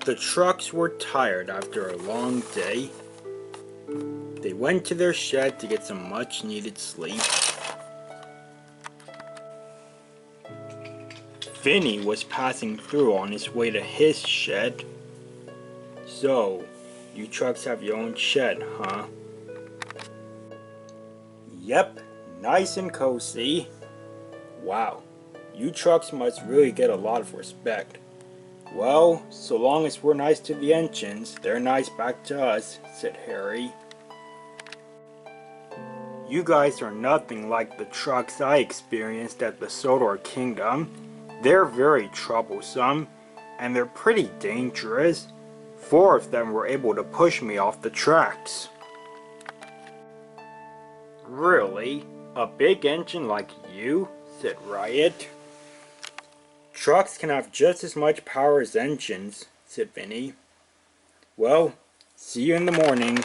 The trucks were tired after a long day. They went to their shed to get some much needed sleep. Vinny was passing through on his way to his shed. So, you trucks have your own shed, huh? Yep, nice and cozy. Wow, you trucks must really get a lot of respect. Well, so long as we're nice to the engines, they're nice back to us, said Harry. You guys are nothing like the trucks I experienced at the Solar Kingdom. They're very troublesome, and they're pretty dangerous. 4 of them were able to push me off the tracks. Really? A big engine like you? Said Riot. Trucks can have just as much power as engines, said Vinny. Well, see you in the morning.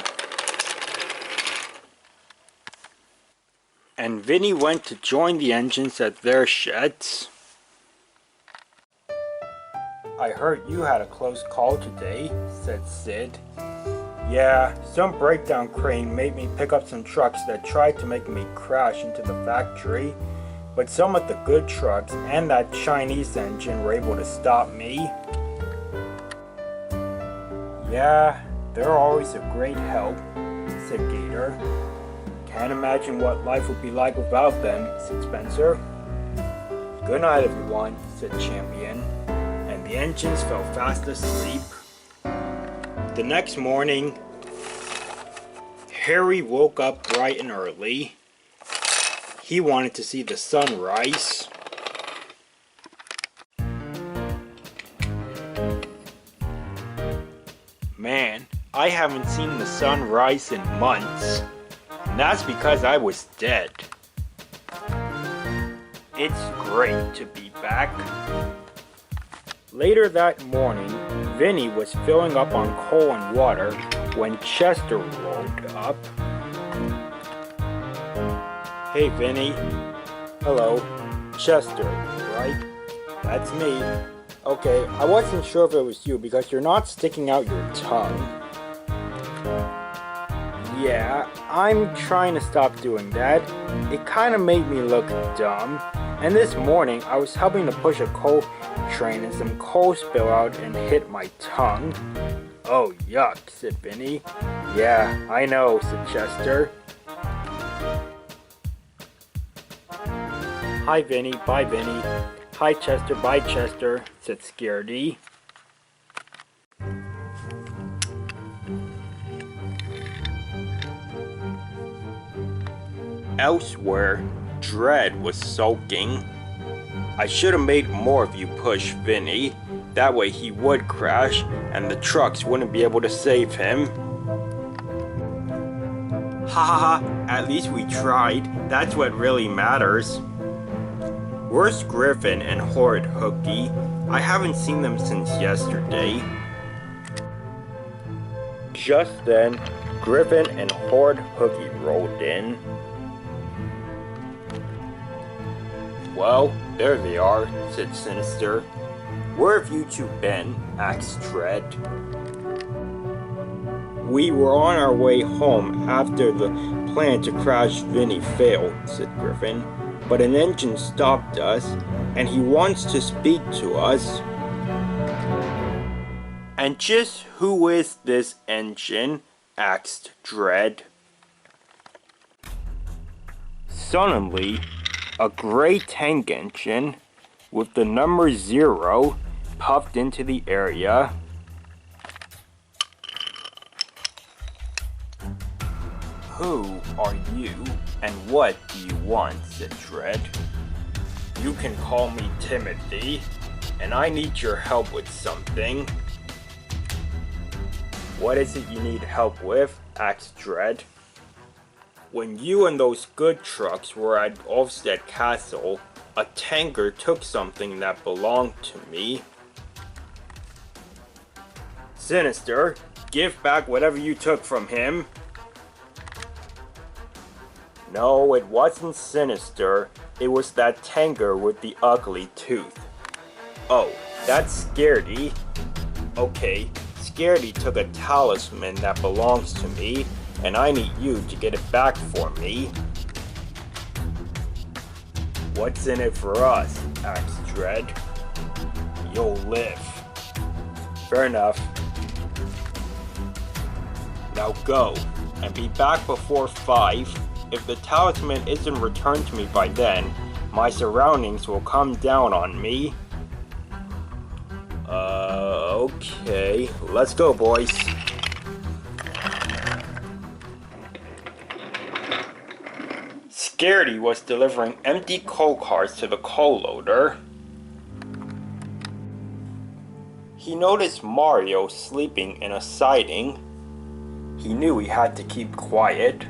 And Vinny went to join the engines at their sheds. I heard you had a close call today, said Sid. Yeah, some breakdown crane made me pick up some trucks that tried to make me crash into the factory. But some of the good trucks and that Chinese engine were able to stop me. Yeah, they're always a great help, said Gator. Can't imagine what life would be like without them, said Spencer. Good night, everyone, said Champion, and the engines fell fast asleep. The next morning, Harry woke up bright and early. He wanted to see the sunrise. Man, I haven't seen the sun rise in months. And that's because I was dead. It's great to be back. Later that morning, Vinny was filling up on coal and water when Chester rolled up. Hey Vinny. Hello. Chester, right? That's me. Okay, I wasn't sure if it was you because you're not sticking out your tongue. Yeah, I'm trying to stop doing that. It kinda made me look dumb. And this morning, I was helping to push a coal train and some coal spilled out and hit my tongue. Oh, yuck, said Vinny. Yeah, I know, said Chester. Hi Vinny, bye Vinny. Hi Chester, bye Chester, said Scaredy. Elsewhere, Dread was sulking. I should have made more of you push Vinny. That way he would crash and the trucks wouldn't be able to save him. Ha ha ha, at least we tried. That's what really matters. Where's Griffin and Horrid Hooky? I haven't seen them since yesterday. Just then, Griffin and Horrid Hooky rolled in. Well, there they are, said Sinister. Where have you two been? Asked Dread. We were on our way home after the plan to crash Vinny failed, said Griffin. But an engine stopped us, and he wants to speak to us. And just who is this engine? Asked Dread. Suddenly, a gray tank engine with the number 0 puffed into the area. Who are you, and what do you want? Said Dread. You can call me Timothy, and I need your help with something. What is it you need help with? asked Dread. When you and those good trucks were at Ulfstead Castle, a tanker took something that belonged to me. Sinister, give back whatever you took from him. No, it wasn't Sinister. It was that tanker with the ugly tooth. Oh, that's Scaredy. Okay, Scaredy took a talisman that belongs to me, and I need you to get it back for me. What's in it for us? asked Dread. You'll live. Fair enough. Now go, and be back before 5. If the talisman isn't returned to me by then, my surroundings will come down on me. Okay. Let's go, boys. Scaredy was delivering empty coal cars to the coal loader. He noticed Mario sleeping in a siding. He knew he had to keep quiet.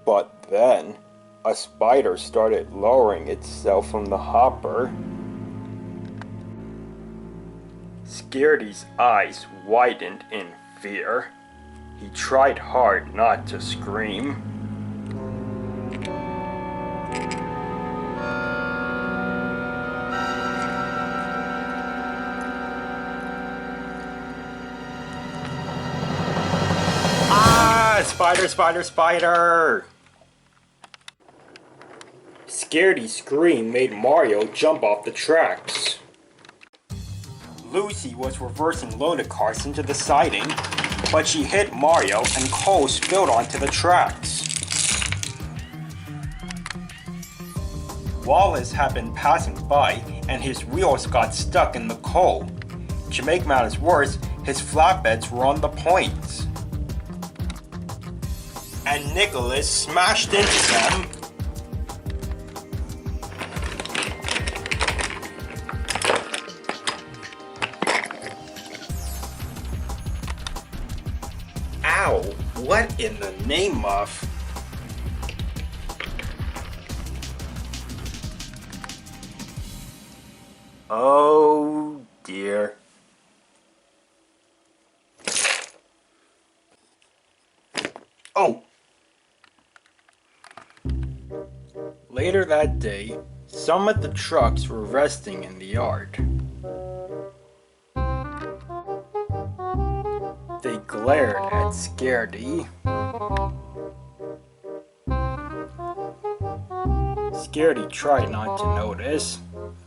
But then, a spider started lowering itself from the hopper. Scaredy's eyes widened in fear. He tried hard not to scream. Ah! Spider, spider, spider! Scaredy's scream made Mario jump off the tracks. Lucy was reversing loaded cars into the siding, but she hit Mario and coal spilled onto the tracks. Wallace had been passing by and his wheels got stuck in the coal. To make matters worse, his flatbeds were on the points. And Nicholas smashed into them. Ow, what in the name of? Oh dear. Oh! Later that day, some of the trucks were resting in the yard. They glared at Scaredy. Scaredy tried not to notice.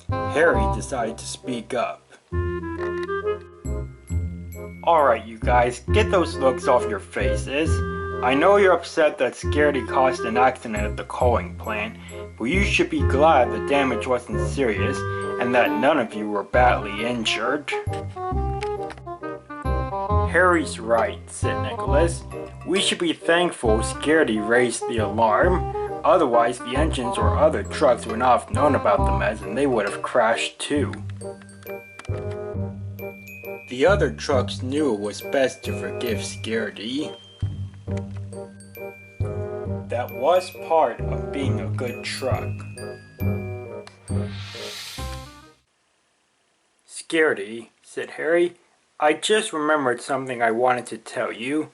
Harry decided to speak up. Alright you guys, get those looks off your faces. I know you're upset that Scaredy caused an accident at the coaling plant, but you should be glad the damage wasn't serious and that none of you were badly injured. Harry's right, said Nicholas. We should be thankful Scaredy raised the alarm. Otherwise, the engines or other trucks would not have known about the mess and they would have crashed too. The other trucks knew it was best to forgive Scaredy. That was part of being a good truck. Scaredy, said Harry, I just remembered something I wanted to tell you.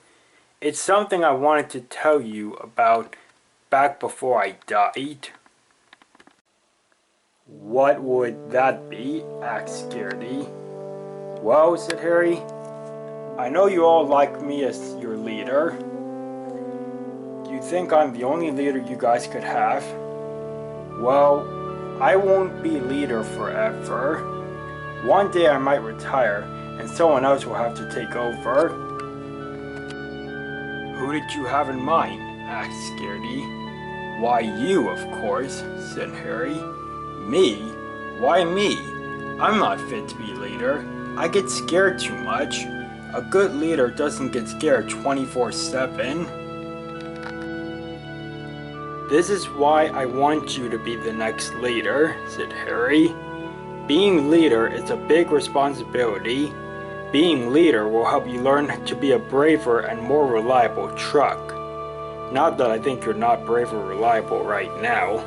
It's something I wanted to tell you about back before I died. What would that be? asked Scaredy. Well, said Harry, I know you all like me as your leader. Do you think I'm the only leader you guys could have? Well, I won't be leader forever. One day I might retire, and someone else will have to take over. Who did you have in mind? asked Scaredy. Why, you, of course, said Harry. Me? Why me? I'm not fit to be leader. I get scared too much. A good leader doesn't get scared 24/7. This is why I want you to be the next leader, said Harry. Being leader is a big responsibility. Being leader will help you learn to be a braver and more reliable truck. Not that I think you're not brave or reliable right now.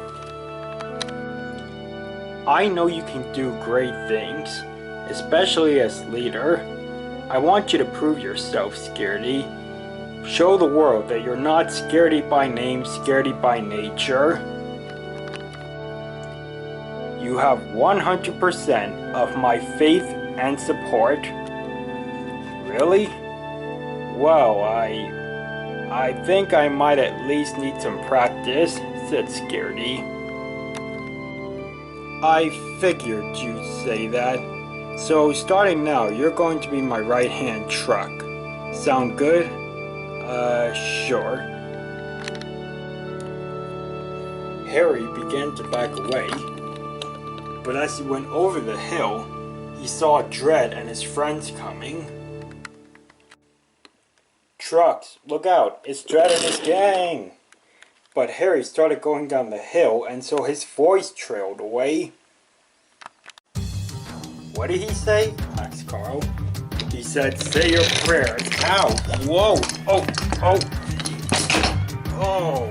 I know you can do great things, especially as leader. I want you to prove yourself, Scaredy. Show the world that you're not Scaredy by name, Scaredy by nature. You have 100% of my faith and support. Really? Well, I think I might at least need some practice, said Scaredy. I figured you'd say that. So starting now, you're going to be my right-hand truck. Sound good? Sure. Harry began to back away, but as he went over the hill, he saw Dread and his friends coming. Trucks, look out, it's Dread and his gang! But Harry started going down the hill, and so his voice trailed away. What did he say? Asked Carl. He said, say your prayers. Ow! Whoa! Oh! Oh! Oh!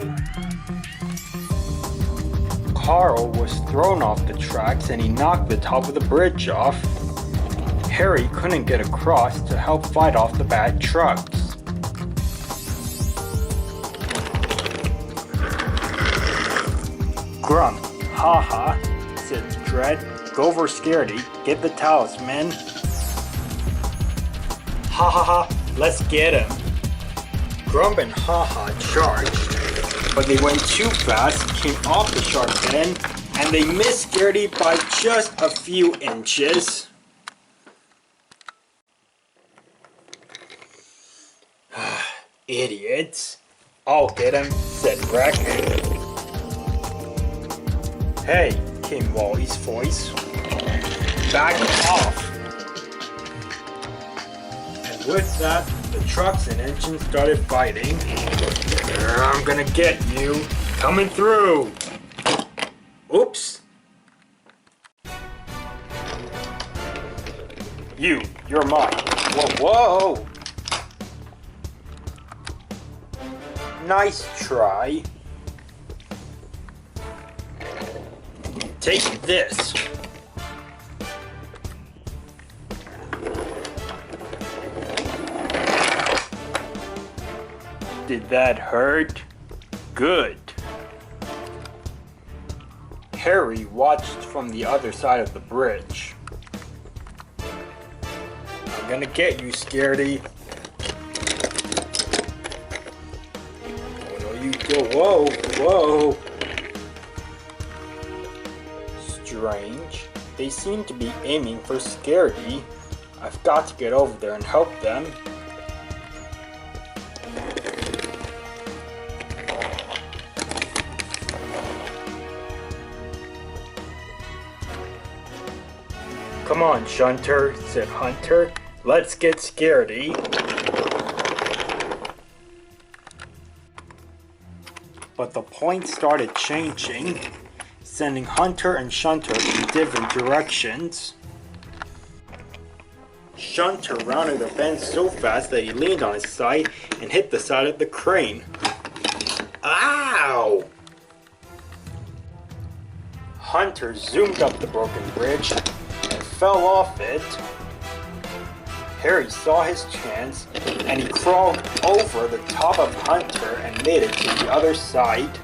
Carl was thrown off the tracks and he knocked the top of the bridge off. Harry couldn't get across to help fight off the bad trucks. Grump, haha, said Dread. Go for Scaredy, get the Talisman. Ha ha ha, let's get him. Grump and Haha charged, but they went too fast, came off the sharp end, and they missed Scaredy by just a few inches. Idiots. I'll get him, said Rex. Hey, came Wally's voice. Back off! And with that, the trucks and engines started fighting. I'm gonna get you! Coming through! Oops! You're mine. Whoa, whoa! Nice try. Take this. Did that hurt? Good. Harry watched from the other side of the bridge. I'm gonna get you, Scaredy. Oh no, you go. Whoa, whoa. Strange. They seem to be aiming for Scaredy. I've got to get over there and help them. Come on, Shunter, said Hunter. Let's get Scaredy. But the point started changing, sending Hunter and Shunter in different directions. Shunter rounded a bend so fast that he leaned on his side and hit the side of the crane. Ow! Hunter zoomed up the broken bridge and fell off it. Harry saw his chance and he crawled over the top of Hunter and made it to the other side.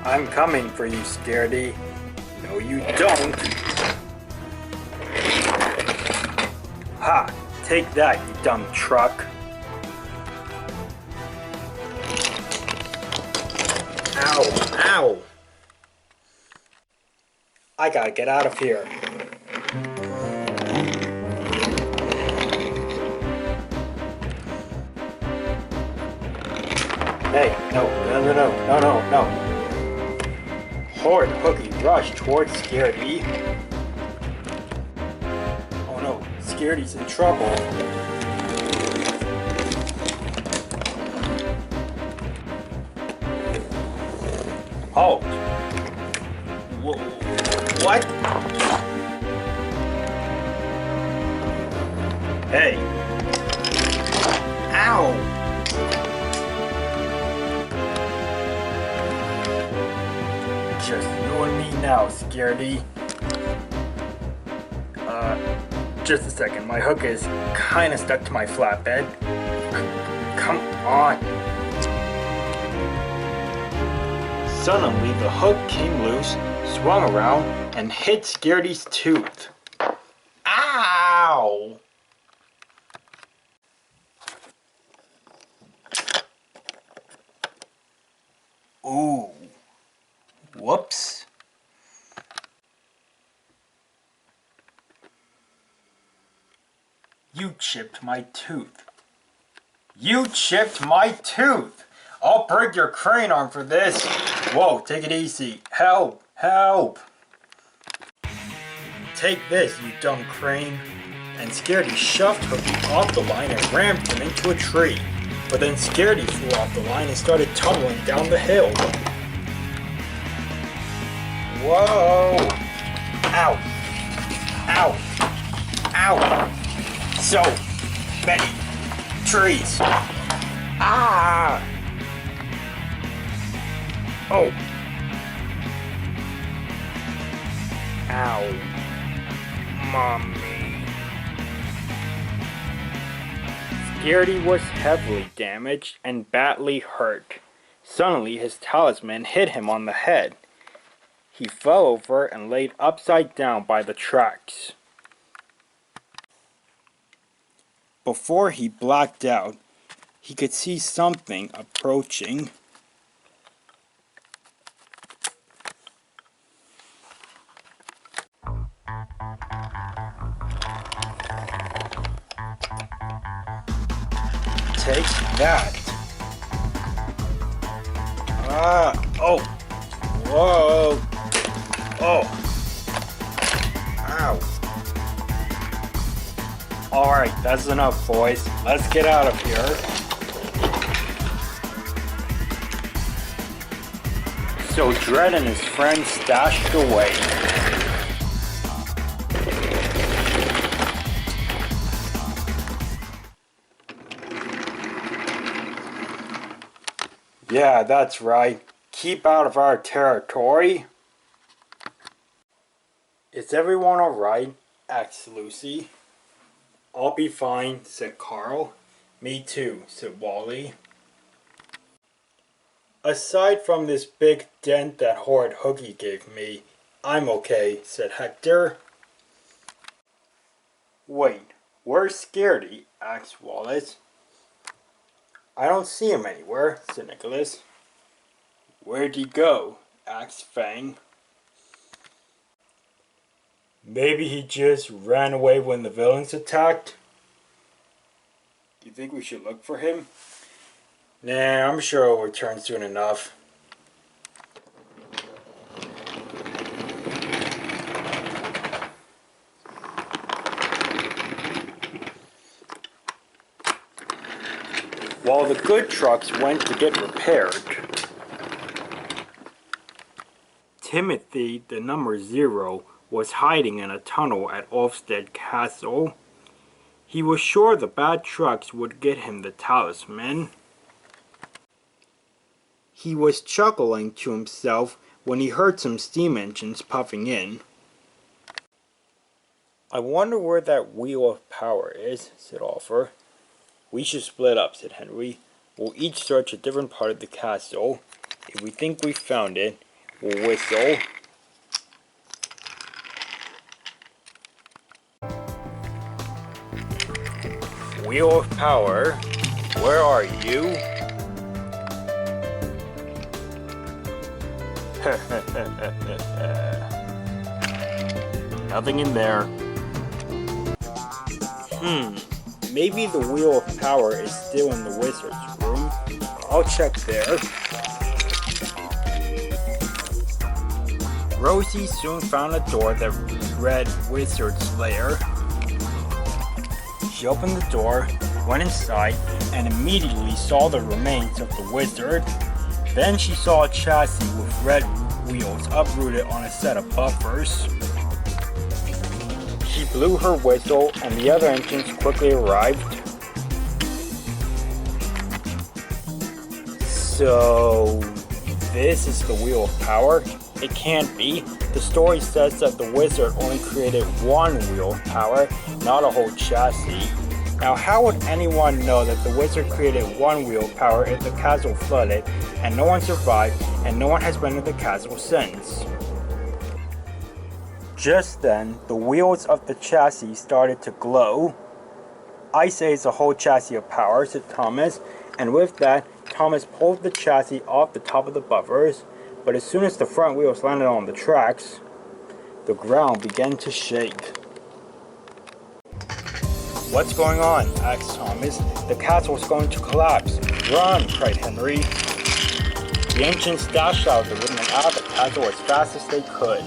I'm coming for you, Scaredy. No, you don't. Ha! Take that, you dumb truck. Ow! Ow! I gotta get out of here. Hey, no. Horrid Hooky rushed towards Scaredy. Oh no, Scaredy's in trouble. Halt! What? Hey! Ow! Just you and me now, Scaredy. Just a second. My hook is kinda stuck to my flatbed. Come on! Suddenly, the hook came loose, swung around, and hit Scaredy's tooth. Ow! Ooh. Whoops. You chipped my tooth. You chipped my tooth! I'll break your crane arm for this. Whoa, take it easy. Help! Help! Take this, you dumb crane. And Scaredy shoved Hooky off the line and rammed him into a tree. But then Scaredy flew off the line and started tumbling down the hill. Whoa! Ow! Ow! Ow! So many trees! Ah! Oh! Ow! Mommy! Scaredy was heavily damaged and badly hurt. Suddenly his talisman hit him on the head. He fell over and laid upside down by the tracks. Before he blacked out, he could see something approaching. Take that. Oh. Whoa. Oh. Ow. Alright, that's enough, boys. Let's get out of here. So Dread and his friends stashed away. Yeah, that's right. Keep out of our territory. Is everyone alright? Asked Lucy. I'll be fine, said Carl. Me too, said Wally. Aside from this big dent that horrid Hooky gave me, I'm okay, said Hector. Wait, where's Scaredy? Asked Wallace. I don't see him anywhere, said Nicholas. Where'd he go? Asked Fang. Maybe he just ran away when the villains attacked? Do you think we should look for him? Nah, I'm sure he'll return soon enough. While the good trucks went to get repaired, Timothy, the number 0, was hiding in a tunnel at Ulfstead Castle. He was sure the bad trucks would get him the talisman. He was chuckling to himself when he heard some steam engines puffing in. I wonder where that wheel of power is, said Arthur. We should split up, said Henry. We'll each search a different part of the castle. If we think we found it, we'll whistle. Wheel of power, where are you? Nothing in there. Maybe the wheel of power is still in the wizard's room. I'll check there. Rosie soon found a door that read Wizard's Lair. She opened the door, went inside, and immediately saw the remains of the wizard. Then she saw a chassis with red wheels uprooted on a set of buffers. She blew her whistle and the other engines quickly arrived. So, this is the Wheel of Power? It can't be. The story says that the wizard only created one wheel of power, not a whole chassis. Now, how would anyone know that the wizard created one wheel of power if the castle flooded, and no one survived, and no one has been in the castle since? Just then, the wheels of the chassis started to glow. "I say it's a whole chassis of power," said Thomas, and with that, Thomas pulled the chassis off the top of the buffers, but as soon as the front wheels landed on the tracks, the ground began to shake. "What's going on?" asked Thomas. "The castle is going to collapse." "Run!" cried Henry. The engines dashed out of the room and out of the castle as fast as they could.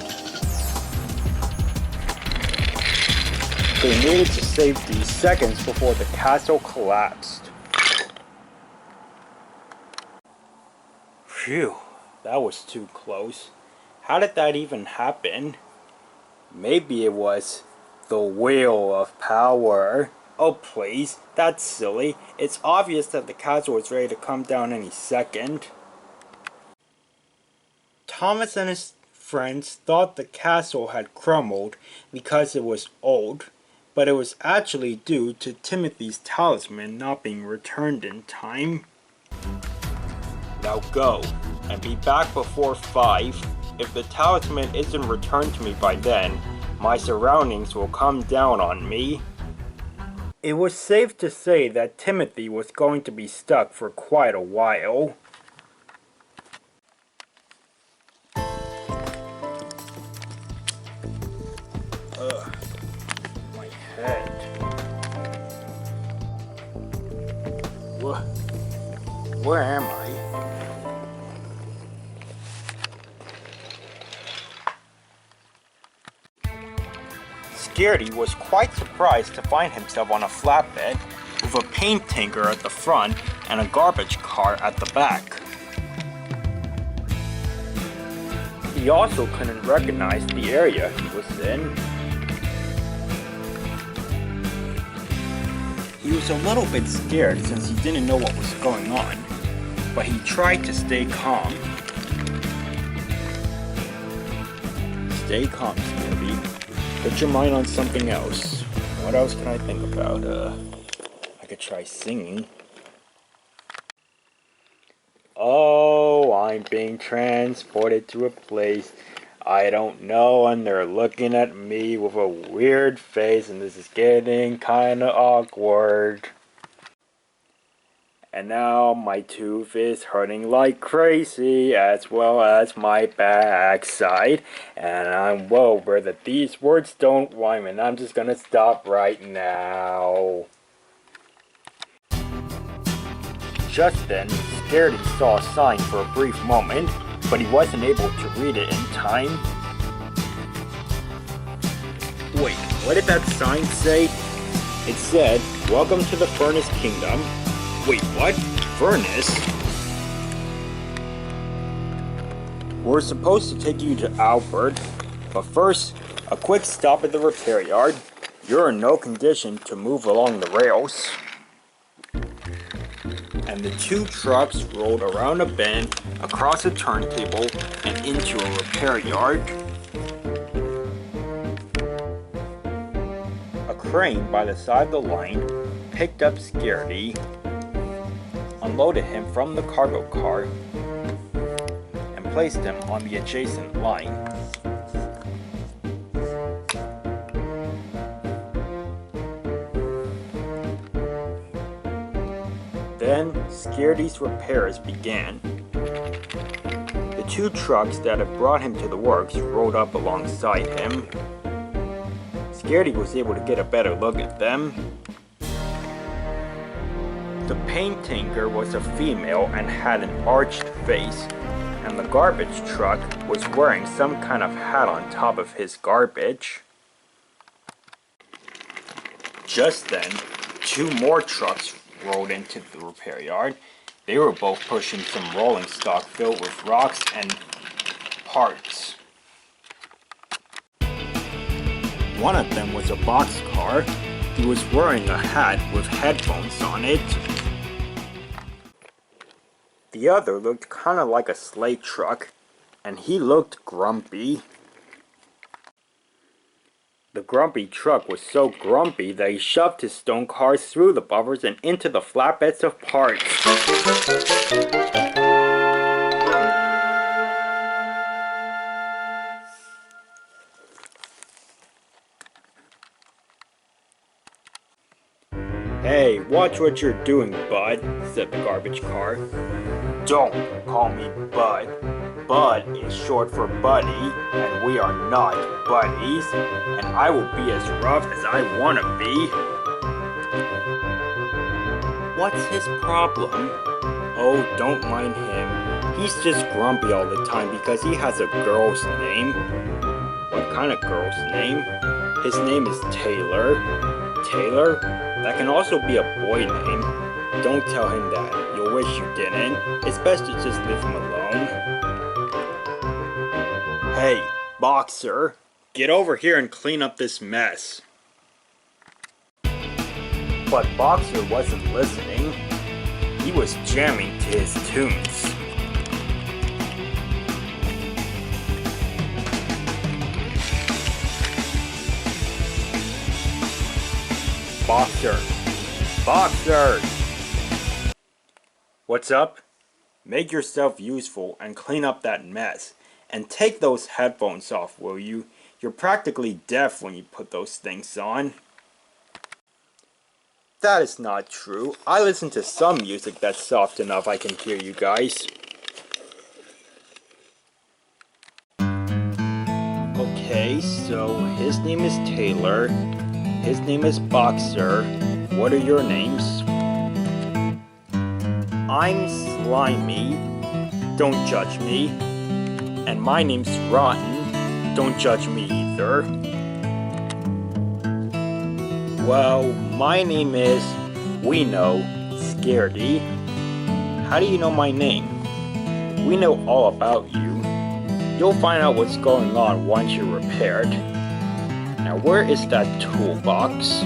They needed to save these seconds before the castle collapsed. Phew, that was too close. How did that even happen? Maybe it was the Wheel of Power. Oh please, that's silly. It's obvious that the castle is ready to come down any second. Thomas and his friends thought the castle had crumbled because it was old, but it was actually due to Timothy's talisman not being returned in time. "Now go, and be back before 5. If the talisman isn't returned to me by then, my surroundings will come down on me." It was safe to say that Timothy was going to be stuck for quite a while. Ugh, my head. Where am I? Scaredy was quite surprised to find himself on a flatbed with a paint tanker at the front and a garbage car at the back. He also couldn't recognize the area he was in. He was a little bit scared since he didn't know what was going on, but he tried to stay calm. Stay calm, Scaredy. Put your mind on something else. What else can I think about? I could try singing. "Oh, I'm being transported to a place I don't know, and they're looking at me with a weird face, and this is getting kinda awkward. And now my tooth is hurting like crazy, as well as my backside. And I'm well aware that these words don't rhyme, and I'm just gonna stop right now." Just then, Scaredy saw a sign for a brief moment, but he wasn't able to read it in time. Wait, what did that sign say? It said, "Welcome to the Furness Kingdom." Wait, what? Furness? "We're supposed to take you to Albert, but first, a quick stop at the repair yard. You're in no condition to move along the rails." And the two trucks rolled around a bend, across a turntable, and into a repair yard. A crane by the side of the line picked up Scaredy, unloaded him from the cargo car, and placed him on the adjacent line. Then, Scaredy's repairs began. The two trucks that had brought him to the works rolled up alongside him. Scaredy was able to get a better look at them. The paint tanker was a female and had an arched face, and the garbage truck was wearing some kind of hat on top of his garbage. Just then, two more trucks rolled into the repair yard. They were both pushing some rolling stock filled with rocks and parts. One of them was a boxcar. He was wearing a hat with headphones on it. The other looked kind of like a sleigh truck, and he looked grumpy. The grumpy truck was so grumpy that he shoved his stone cars through the buffers and into the flatbeds of parts. "Hey, watch what you're doing, bud," said the garbage car. "Don't call me Bud. Bud is short for Buddy, and we are not buddies, and I will be as rough as I want to be." "What's his problem?" "Oh, don't mind him. He's just grumpy all the time because he has a girl's name." "What kind of girl's name?" "His name is Taylor." "Taylor? That can also be a boy name." "Don't tell him that. You'll wish you didn't. It's best to just leave him alone." "Hey, Boxer, get over here and clean up this mess." But Boxer wasn't listening. He was jamming to his tunes. "Boxer! Boxer!" "What's up?" "Make yourself useful and clean up that mess. And take those headphones off, will you? You're practically deaf when you put those things on." "That is not true. I listen to some music that's soft enough I can hear you guys." "Okay, so his name is Taylor. His name is Boxer. What are your names?" "I'm Slimy. Don't judge me. And my name's Rotten. Don't judge me either." "Well, my name is Scaredy. How do you know my name?" "We know all about you. You'll find out what's going on once you're repaired. Now where is that toolbox?"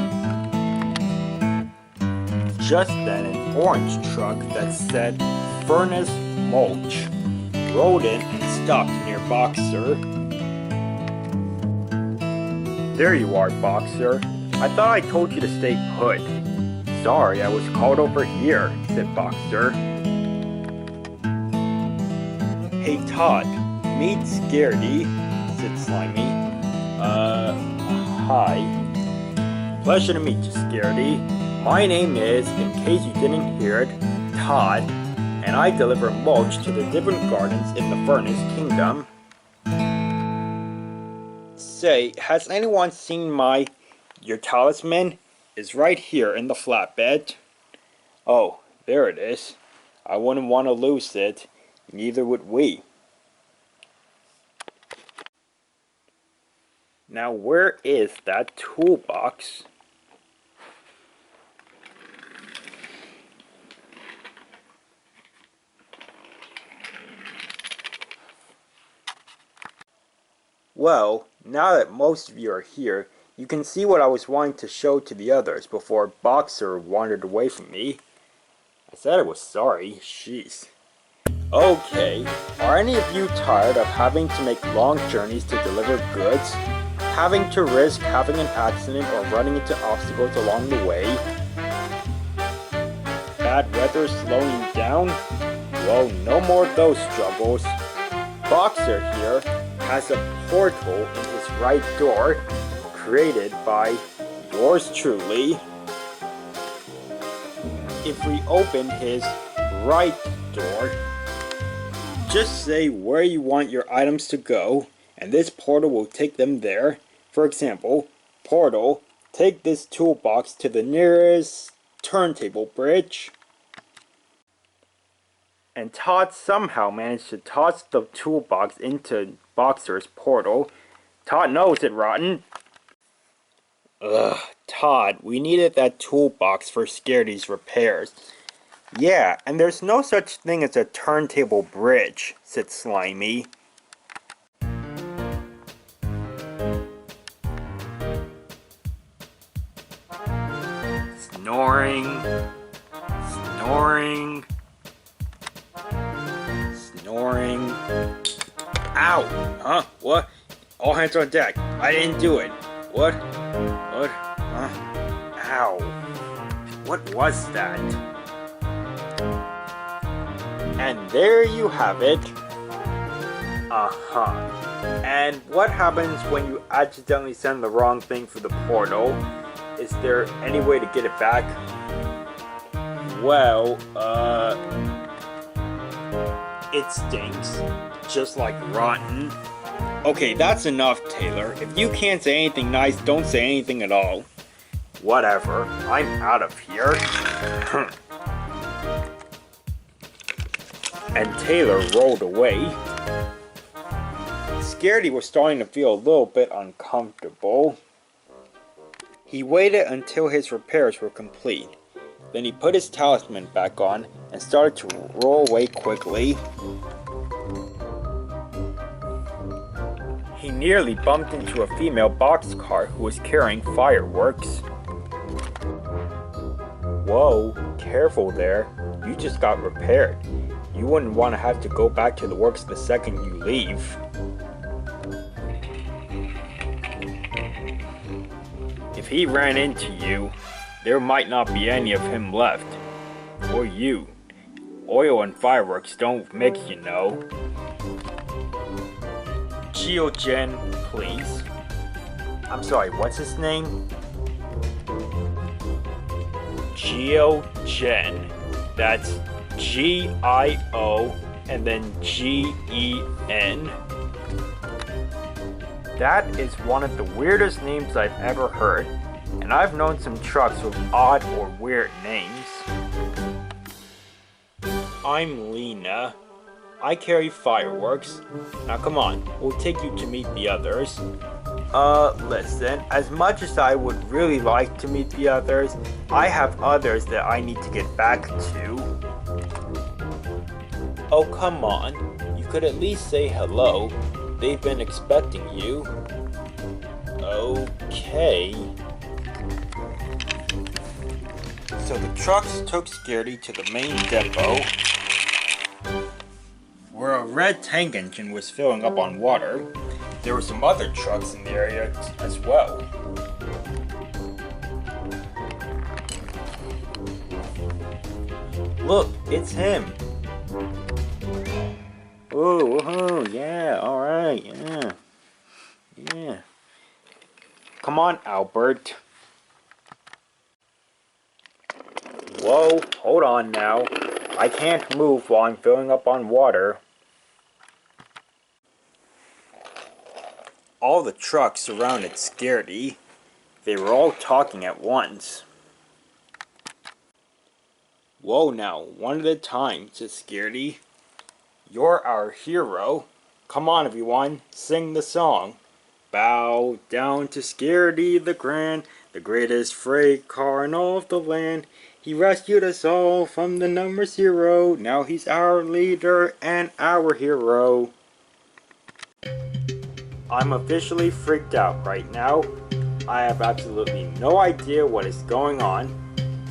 Just then an orange truck that said Furness Mulch rolled in and stopped near Boxer. "There you are, Boxer. I thought I told you to stay put." "Sorry, I was called over here," said Boxer. "Hey Todd, meet Scaredy," said Slimy. Hi. "Pleasure to meet you, Scaredy. My name is, in case you didn't hear it, Todd, and I deliver mulch to the different gardens in the Furness Kingdom." "Say, has anyone seen your talisman? Is right here in the flatbed." "Oh, there it is. I wouldn't want to lose it. Neither would we." Now where is that toolbox? Well, now that most of you are here, you can see what I was wanting to show to the others before Boxer wandered away from me. I said I was sorry, jeez. Okay, are any of you tired of having to make long journeys to deliver goods? Having to risk having an accident or running into obstacles along the way? Bad weather slowing you down? Well, no more of those struggles. Boxer here has a portal in his right door, created by yours truly. If we open his right door, just say where you want your items to go, and this portal will take them there. For example, portal, take this toolbox to the nearest turntable bridge. And Todd somehow managed to toss the toolbox into Boxer's portal. Todd knows it, Rotten. Ugh, Todd, we needed that toolbox for Scaredy's repairs. Yeah, and there's no such thing as a turntable bridge, said Slimy. Snoring. Snoring. Snoring. Ow! Huh? What? All hands on deck. I didn't do it. What? What? Huh? Ow. What was that? And there you have it. Uh-huh. And what happens when you accidentally send the wrong thing for the portal? Is there any way to get it back? Well, it stinks. Just like rotten. Okay, that's enough, Taylor. If you can't say anything nice, don't say anything at all. Whatever. I'm out of here. And Taylor rolled away. Scaredy was starting to feel a little bit uncomfortable. He waited until his repairs were complete. Then he put his talisman back on and started to roll away quickly. He nearly bumped into a female boxcar who was carrying fireworks. Whoa, careful there. You just got repaired. You wouldn't want to have to go back to the works the second you leave. If he ran into you, there might not be any of him left. Or you. Oil and fireworks don't mix, you know. Geogen, please. I'm sorry, what's his name? Geogen. That's G-I-O and then G-E-N. That is one of the weirdest names I've ever heard, and I've known some trucks with odd or weird names. I'm Lina. I carry fireworks. Now come on, we'll take you to meet the others. Listen, as much as I would really like to meet the others, I have others that I need to get back to. Oh, come on. You could at least say hello. They've been expecting you. Okay. So the trucks took Scaredy to the main depot, where a red tank engine was filling up on water. There were some other trucks in the area as well. Look, it's him. Ooh, woohoo, yeah, alright, yeah. Yeah. Come on, Albert. Whoa, hold on now. I can't move while I'm filling up on water. All the trucks surrounded Scaredy. They were all talking at once. Whoa now, one at a time, said Scaredy. You're our hero. Come on everyone, sing the song. Bow down to Scaredy the Grand, the greatest freight car in all of the land. He rescued us all from the number 0. Now he's our leader and our hero. I'm officially freaked out right now. I have absolutely no idea what is going on.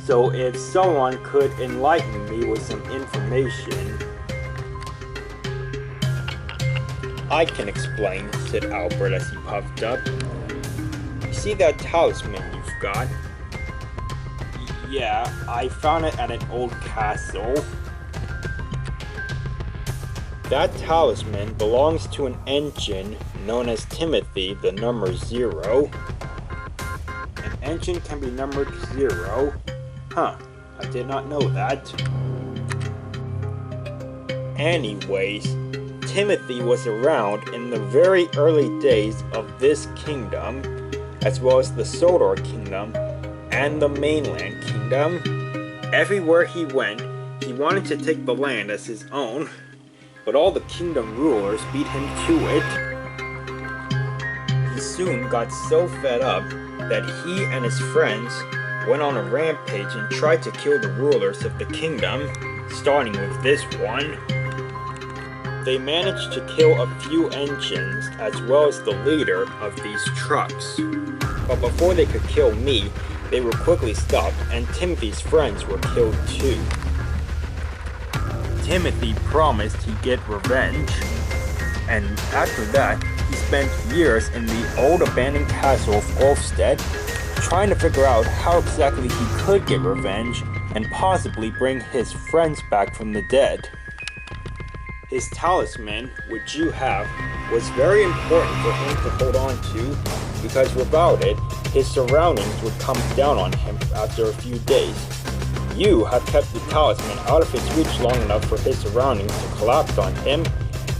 So if someone could enlighten me with some information. I can explain, said Albert as he puffed up. You see that talisman you've got? Yeah, I found it at an old castle. That talisman belongs to an engine known as Timothy, the number 0. An engine can be numbered 0. Huh, I did not know that. Anyways, Timothy was around in the very early days of this kingdom, as well as the Sodor Kingdom and the mainland kingdom. Everywhere he went, he wanted to take the land as his own, but all the kingdom rulers beat him to it. He soon got so fed up that he and his friends went on a rampage and tried to kill the rulers of the kingdom, starting with this one. They managed to kill a few engines as well as the leader of these trucks. But before they could kill me, they were quickly stopped and Timothy's friends were killed too. Timothy promised he'd get revenge, and after that, he spent years in the old abandoned castle of Ulfstead, trying to figure out how exactly he could get revenge and possibly bring his friends back from the dead. His talisman, which you have, was very important for him to hold on to, because without it, his surroundings would come down on him after a few days. You have kept the talisman out of his reach long enough for his surroundings to collapse on him.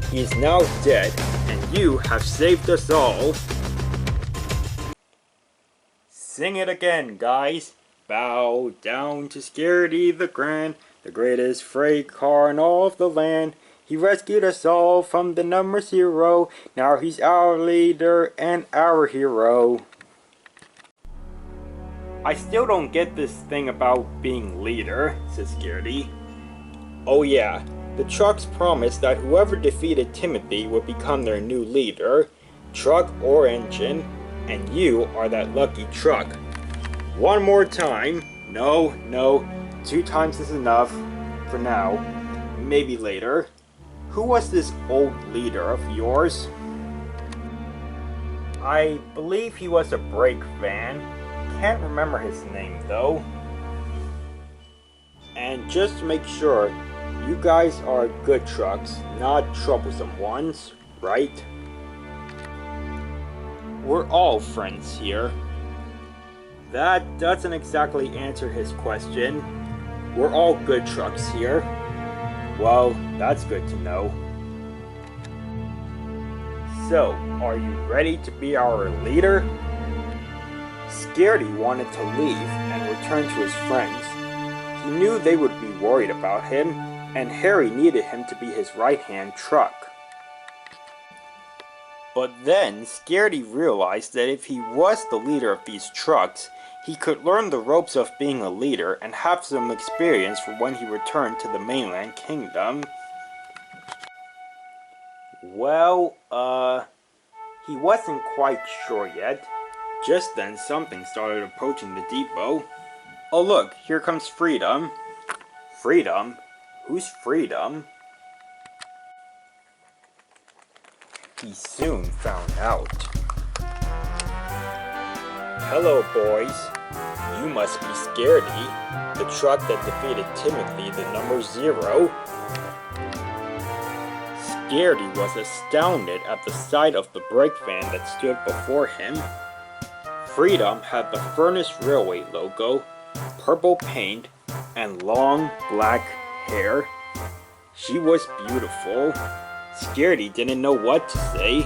He is now dead, and you have saved us all. Sing it again, guys. Bow down to Scaredy the Grand, the greatest freight car in all of the land. He rescued us all from the number 0. Now he's our leader and our hero. I still don't get this thing about being leader, says Scaredy. Oh yeah, the trucks promised that whoever defeated Timothy would become their new leader, truck or engine, and you are that lucky truck. One more time. No, 2 times is enough. For now. Maybe later. Who was this old leader of yours? I believe he was a brakevan. Can't remember his name though. And just to make sure, you guys are good trucks, not troublesome ones, right? We're all friends here. That doesn't exactly answer his question. We're all good trucks here. Well, that's good to know. So, are you ready to be our leader? Scaredy wanted to leave and return to his friends. He knew they would be worried about him, and Harry needed him to be his right-hand truck. But then, Scaredy realized that if he was the leader of these trucks, he could learn the ropes of being a leader and have some experience for when he returned to the mainland kingdom. Well, he wasn't quite sure yet. Just then, something started approaching the depot. Oh look, here comes Freedom. Freedom? Who's Freedom? He soon found out. Hello, boys. You must be Scaredy, the truck that defeated Timothy, the number 0. Scaredy was astounded at the sight of the brakevan that stood before him. Freedom had the Furness Railway logo, purple paint, and long black hair. She was beautiful. Scaredy didn't know what to say.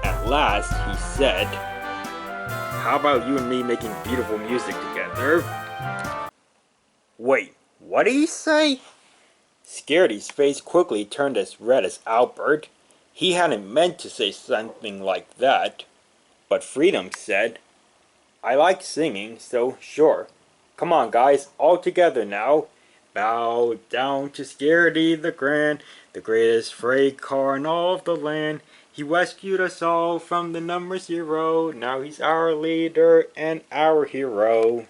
At last, he said, "How about you and me making beautiful music together?" Wait, what did he say? Scaredy's face quickly turned as red as Albert. He hadn't meant to say something like that. But Freedom said, "I like singing, so sure. Come on, guys, all together now. Bow down to Scaredy the Grand, the greatest freight car in all of the land. He rescued us all from the number 0. Now he's our leader and our hero."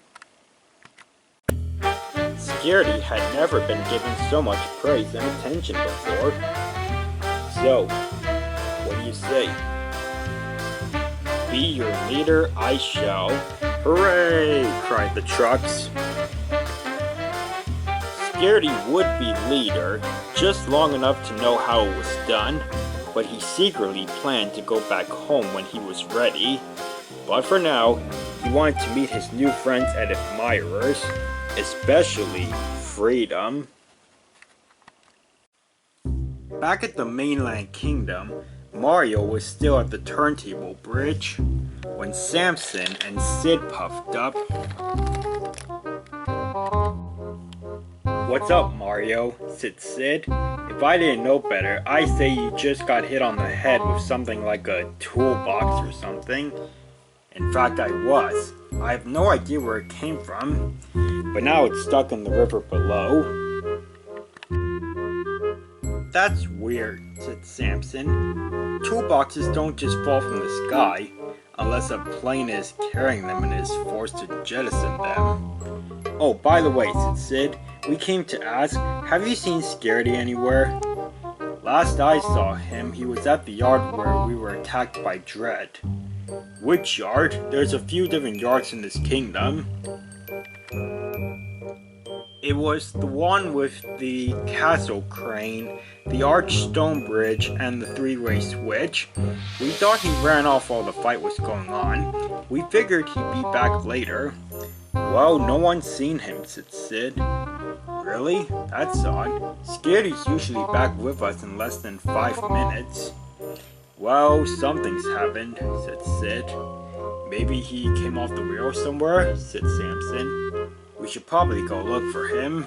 Scaredy had never been given so much praise and attention before. So, what do you say? Be your leader I shall. Hooray! Cried the trucks. Scaredy would be leader, just long enough to know how it was done, but he secretly planned to go back home when he was ready. But for now, he wanted to meet his new friends and admirers, especially Freedom. Back at the mainland kingdom, Mario was still at the turntable bridge when Samson and Sid puffed up. "What's up, Mario?" said Sid. "If I didn't know better, I'd say you just got hit on the head with something like a toolbox or something." In fact, I was. I have no idea where it came from, but now it's stuck in the river below. "That's weird," said Samson. "Toolboxes don't just fall from the sky. unless a plane is carrying them and is forced to jettison them. Oh, by the way, said Sid, we came to ask, have you seen Scaredy anywhere? Last I saw him, he was at the yard where we were attacked by Dread. Which yard? There's a few different yards in this kingdom. It was the one with the castle crane, the arched stone bridge, and the three-way switch. We thought he ran off while the fight was going on. We figured he'd be back later. Well, no one's seen him, said Sid. Really? That's odd. Scaredy's usually back with us in less than 5 minutes. Well, something's happened, said Sid. Maybe he came off the wheel somewhere, said Samson. We should probably go look for him.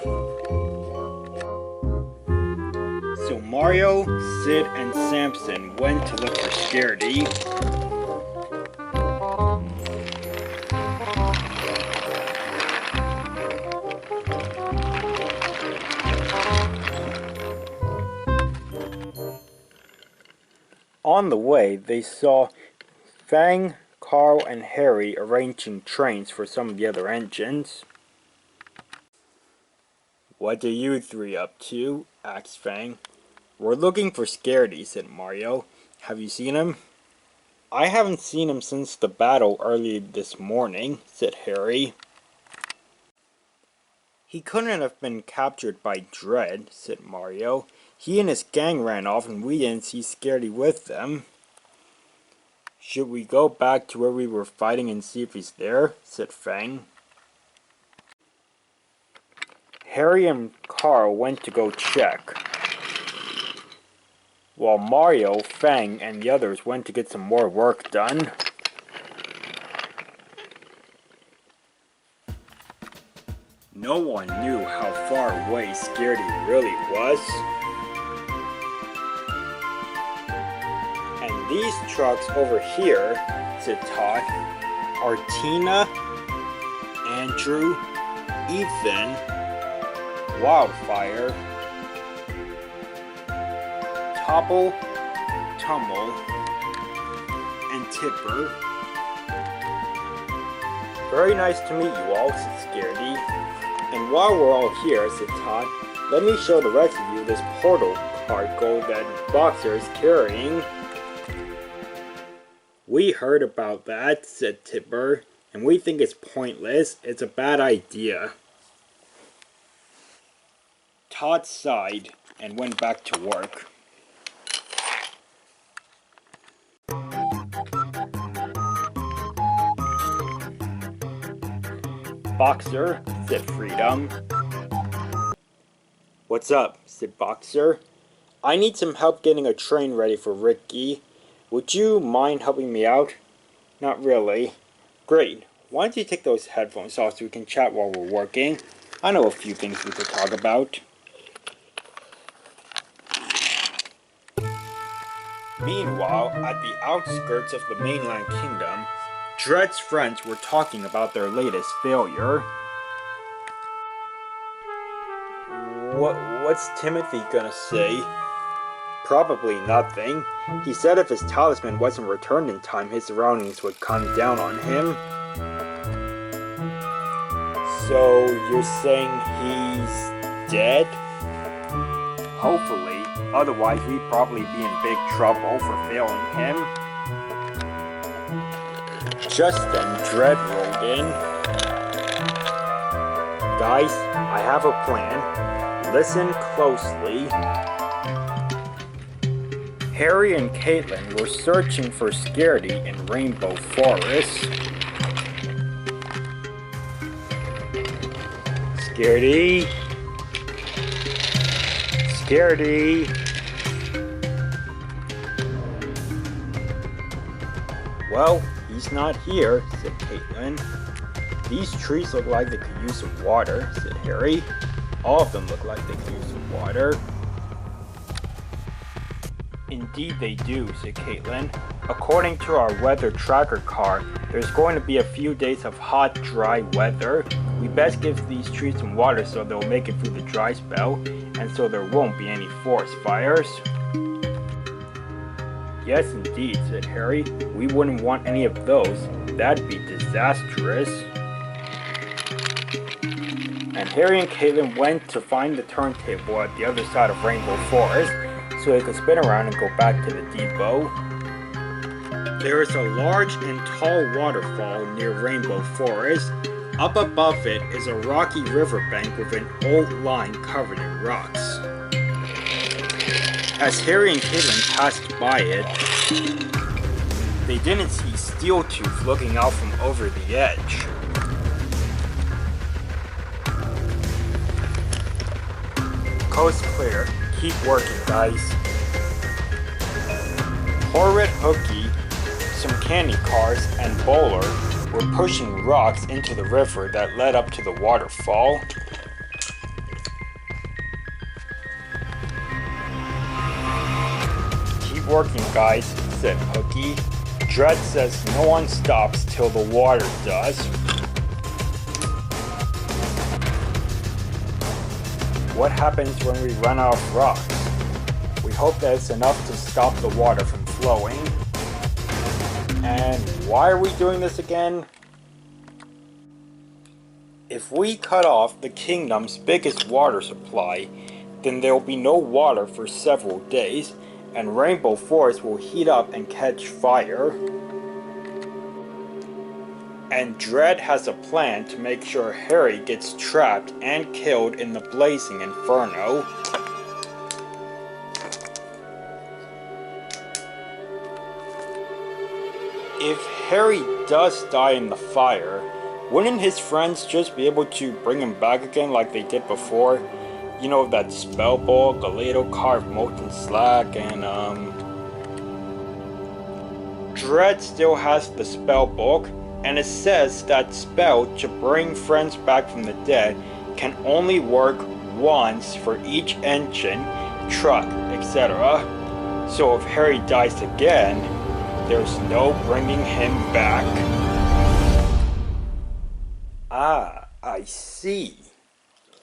So Mario, Sid, and Samson went to look for Scaredy. On the way, they saw Fang, Carl, and Harry arranging trains for some of the other engines. What are you three up to? Asked Fang. We're looking for Scaredy, said Mario. Have you seen him? I haven't seen him since the battle early this morning, said Harry. He couldn't have been captured by Dread, said Mario. He and his gang ran off and we didn't see Scaredy with them. Should we go back to where we were fighting and see if he's there? Said Fang. Harry and Carl went to go check, while Mario, Fang, and the others went to get some more work done. No one knew how far away Scaredy really was. And these trucks over here, said Todd, are Tina, Andrew, Ethan, Wildfire, Topple, Tumble, and Tipper. Very nice to meet you all, said Scaredy. And while we're all here, said Todd, let me show the rest of you this portal cargo that Boxer is carrying. We heard about that, said Tipper, and we think it's pointless. It's a bad idea. Todd sighed and went back to work. Boxer, said Freedom. What's up, said Boxer. I need some help getting a train ready for Ricky. Would you mind helping me out? Not really. Great. Why don't you take those headphones off so we can chat while we're working? I know a few things we could talk about. Meanwhile, at the outskirts of the mainland kingdom, Dread's friends were talking about their latest failure. What's Timothy gonna say? Probably nothing. He said if his talisman wasn't returned in time, his surroundings would come down on him. So, you're saying he's dead? Hopefully, otherwise we'd probably be in big trouble for failing him. Just then, Dread rolled in. Guys, I have a plan. Listen closely. Harry and Caitlin were searching for Scaredy in Rainbow Forest. Scaredy? Scaredy? Well, he's not here, said Caitlin. These trees look like they could use some water, said Harry. All of them look like they could use some water. Indeed they do, said Caitlin. According to our weather tracker card, there's going to be a few days of hot, dry weather. We best give these trees some water so they'll make it through the dry spell, and so there won't be any forest fires. Yes, indeed, said Harry. We wouldn't want any of those. That'd be disastrous. And Harry and Caitlin went to find the turntable at the other side of Rainbow Forest so they could spin around and go back to the depot. There is a large and tall waterfall near Rainbow Forest. Up above it is a rocky riverbank with an old line covered in rocks. As Harry and Caitlin passed by it, they didn't see Steeltooth looking out from over the edge. Coast clear. Keep working, guys. Horrid Hooky, some candy cars, and Bowler were pushing rocks into the river that led up to the waterfall. Keep working, guys, said Hooky. Dread says no one stops till the water does. What happens when we run out of rocks? We hope that it's enough to stop the water from flowing. And why are we doing this again? If we cut off the kingdom's biggest water supply, then there will be no water for several days, and Rainbow Forest will heat up and catch fire. And Dread has a plan to make sure Harry gets trapped and killed in the blazing inferno. If Harry does die in the fire, wouldn't his friends just be able to bring him back again like they did before? You know, that spell book, a ladle carved molten slag, and Dread still has the spell book, and it says that spell to bring friends back from the dead can only work once for each engine, truck, etc. So if Harry dies again, there's no bringing him back. Ah, I see.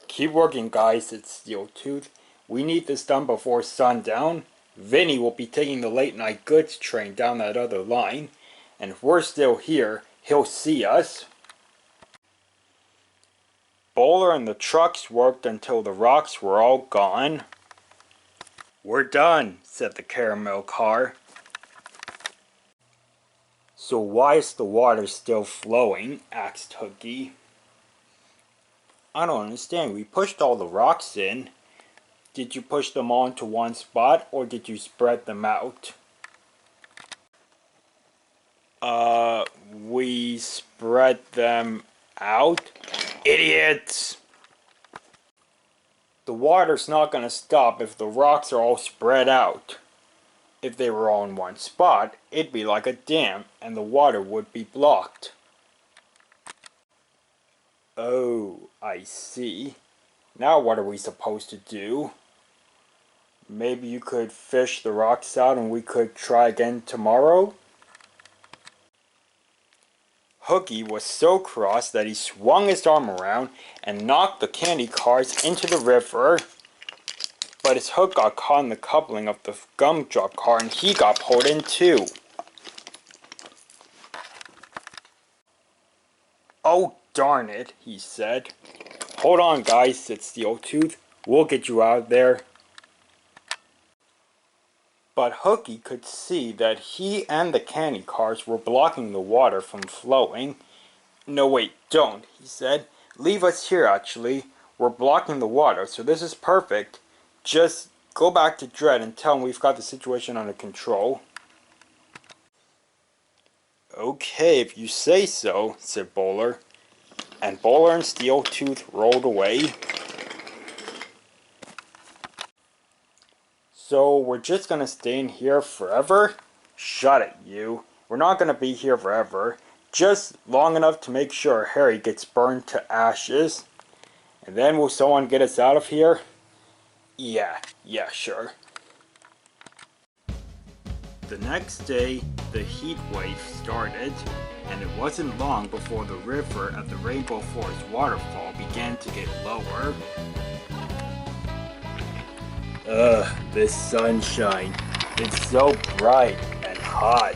Keep working, guys, said Steeltooth. We need this done before sundown. Vinny will be taking the late night goods train down that other line, and if we're still here, he'll see us. Bowler and the trucks worked until the rocks were all gone. We're done, said the caramel car. So why is the water still flowing? Asked Hooky. I don't understand. We pushed all the rocks in. Did you push them all into one spot, or did you spread them out? We spread them out? Idiots! The water's not gonna stop if the rocks are all spread out. If they were all in one spot, it'd be like a dam, and the water would be blocked. Oh, I see. Now what are we supposed to do? Maybe you could fish the rocks out and we could try again tomorrow? Hooky was so cross that he swung his arm around and knocked the candy cars into the river. But his hook got caught in the coupling of the gumdrop car and he got pulled in too. Oh, darn it, he said. Hold on, guys, said Steeltooth. We'll get you out of there. But Hooky could see that he and the candy cars were blocking the water from flowing. No, wait, don't, he said. Leave us here, actually. We're blocking the water, so this is perfect. Just go back to Dread and tell him we've got the situation under control. Okay, if you say so, said Bowler. And Bowler and Steeltooth rolled away. So we're just gonna stay in here forever? Shut it, you. We're not gonna be here forever. Just long enough to make sure Harry gets burned to ashes. And then will someone get us out of here? Yeah, sure. The next day, the heat wave started, and it wasn't long before the river at the Rainbow Forest waterfall began to get lower. Ugh, this sunshine. It's so bright, hot.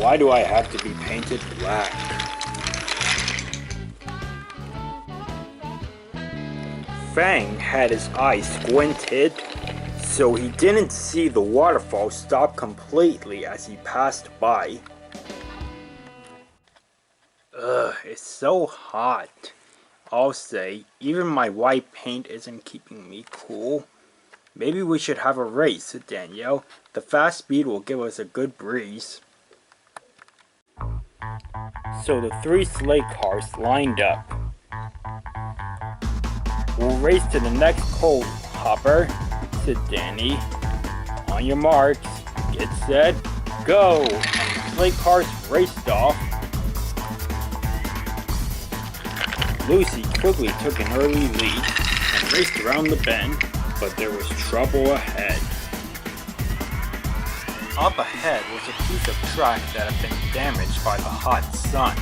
Why do I have to be painted black? Fang had his eyes squinted, so he didn't see the waterfall stop completely as he passed by. Ugh, it's so hot. I'll say, even my white paint isn't keeping me cool. Maybe we should have a race, said Danielle. The fast speed will give us a good breeze. So the 3 sleigh cars lined up. We'll race to the next coal hopper, said Danny. On your marks, get set, go! And the sleigh cars raced off. Lucy quickly took an early lead and raced around the bend, but there was trouble ahead. Up ahead was a piece of track that had been damaged by the hot sun.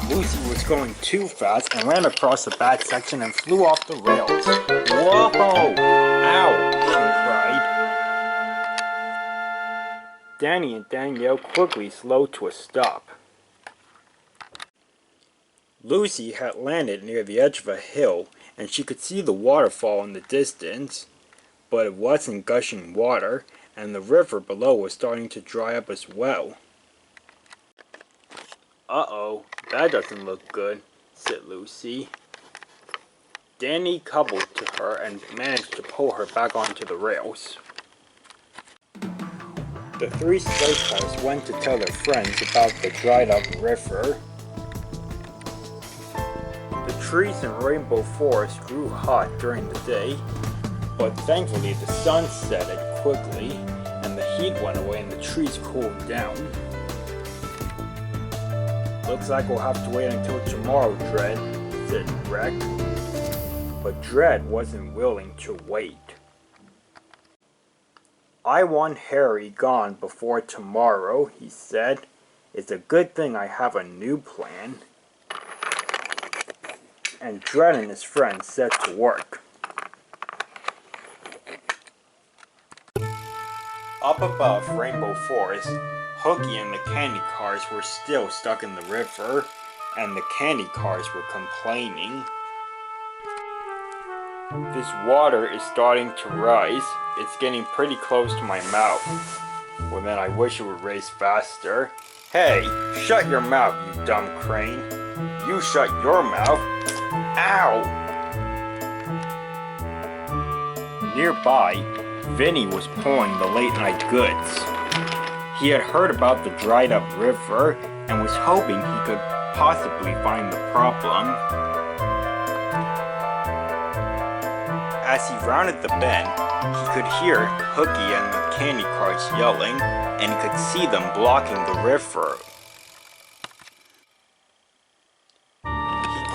Lucy was going too fast and ran across the bad section and flew off the rails. Whoa! Ow! She cried. Danny and Danielle quickly slowed to a stop. Lucy had landed near the edge of a hill, and she could see the waterfall in the distance, but it wasn't gushing water, and the river below was starting to dry up as well. Uh-oh, that doesn't look good, said Lucy. Danny coupled to her and managed to pull her back onto the rails. The 3 sleigh cars went to tell their friends about the dried up river. The trees in Rainbow Forest grew hot during the day, but thankfully the sun set it quickly, and the heat went away and the trees cooled down. Looks like we'll have to wait until tomorrow, Dredd, said Rex. But Dredd wasn't willing to wait. I want Harry gone before tomorrow, he said. It's a good thing I have a new plan. And Dredd and his friends set to work. Up above Rainbow Forest, Hooky and the candy cars were still stuck in the river, and the candy cars were complaining. This water is starting to rise. It's getting pretty close to my mouth. Well then I wish it would race faster. Hey, shut your mouth, you dumb crane. You shut your mouth. Ow! Nearby, Vinny was pulling the late night goods. He had heard about the dried up river and was hoping he could possibly find the problem. As he rounded the bend, he could hear Hooky and the candy cars yelling, and he could see them blocking the river. He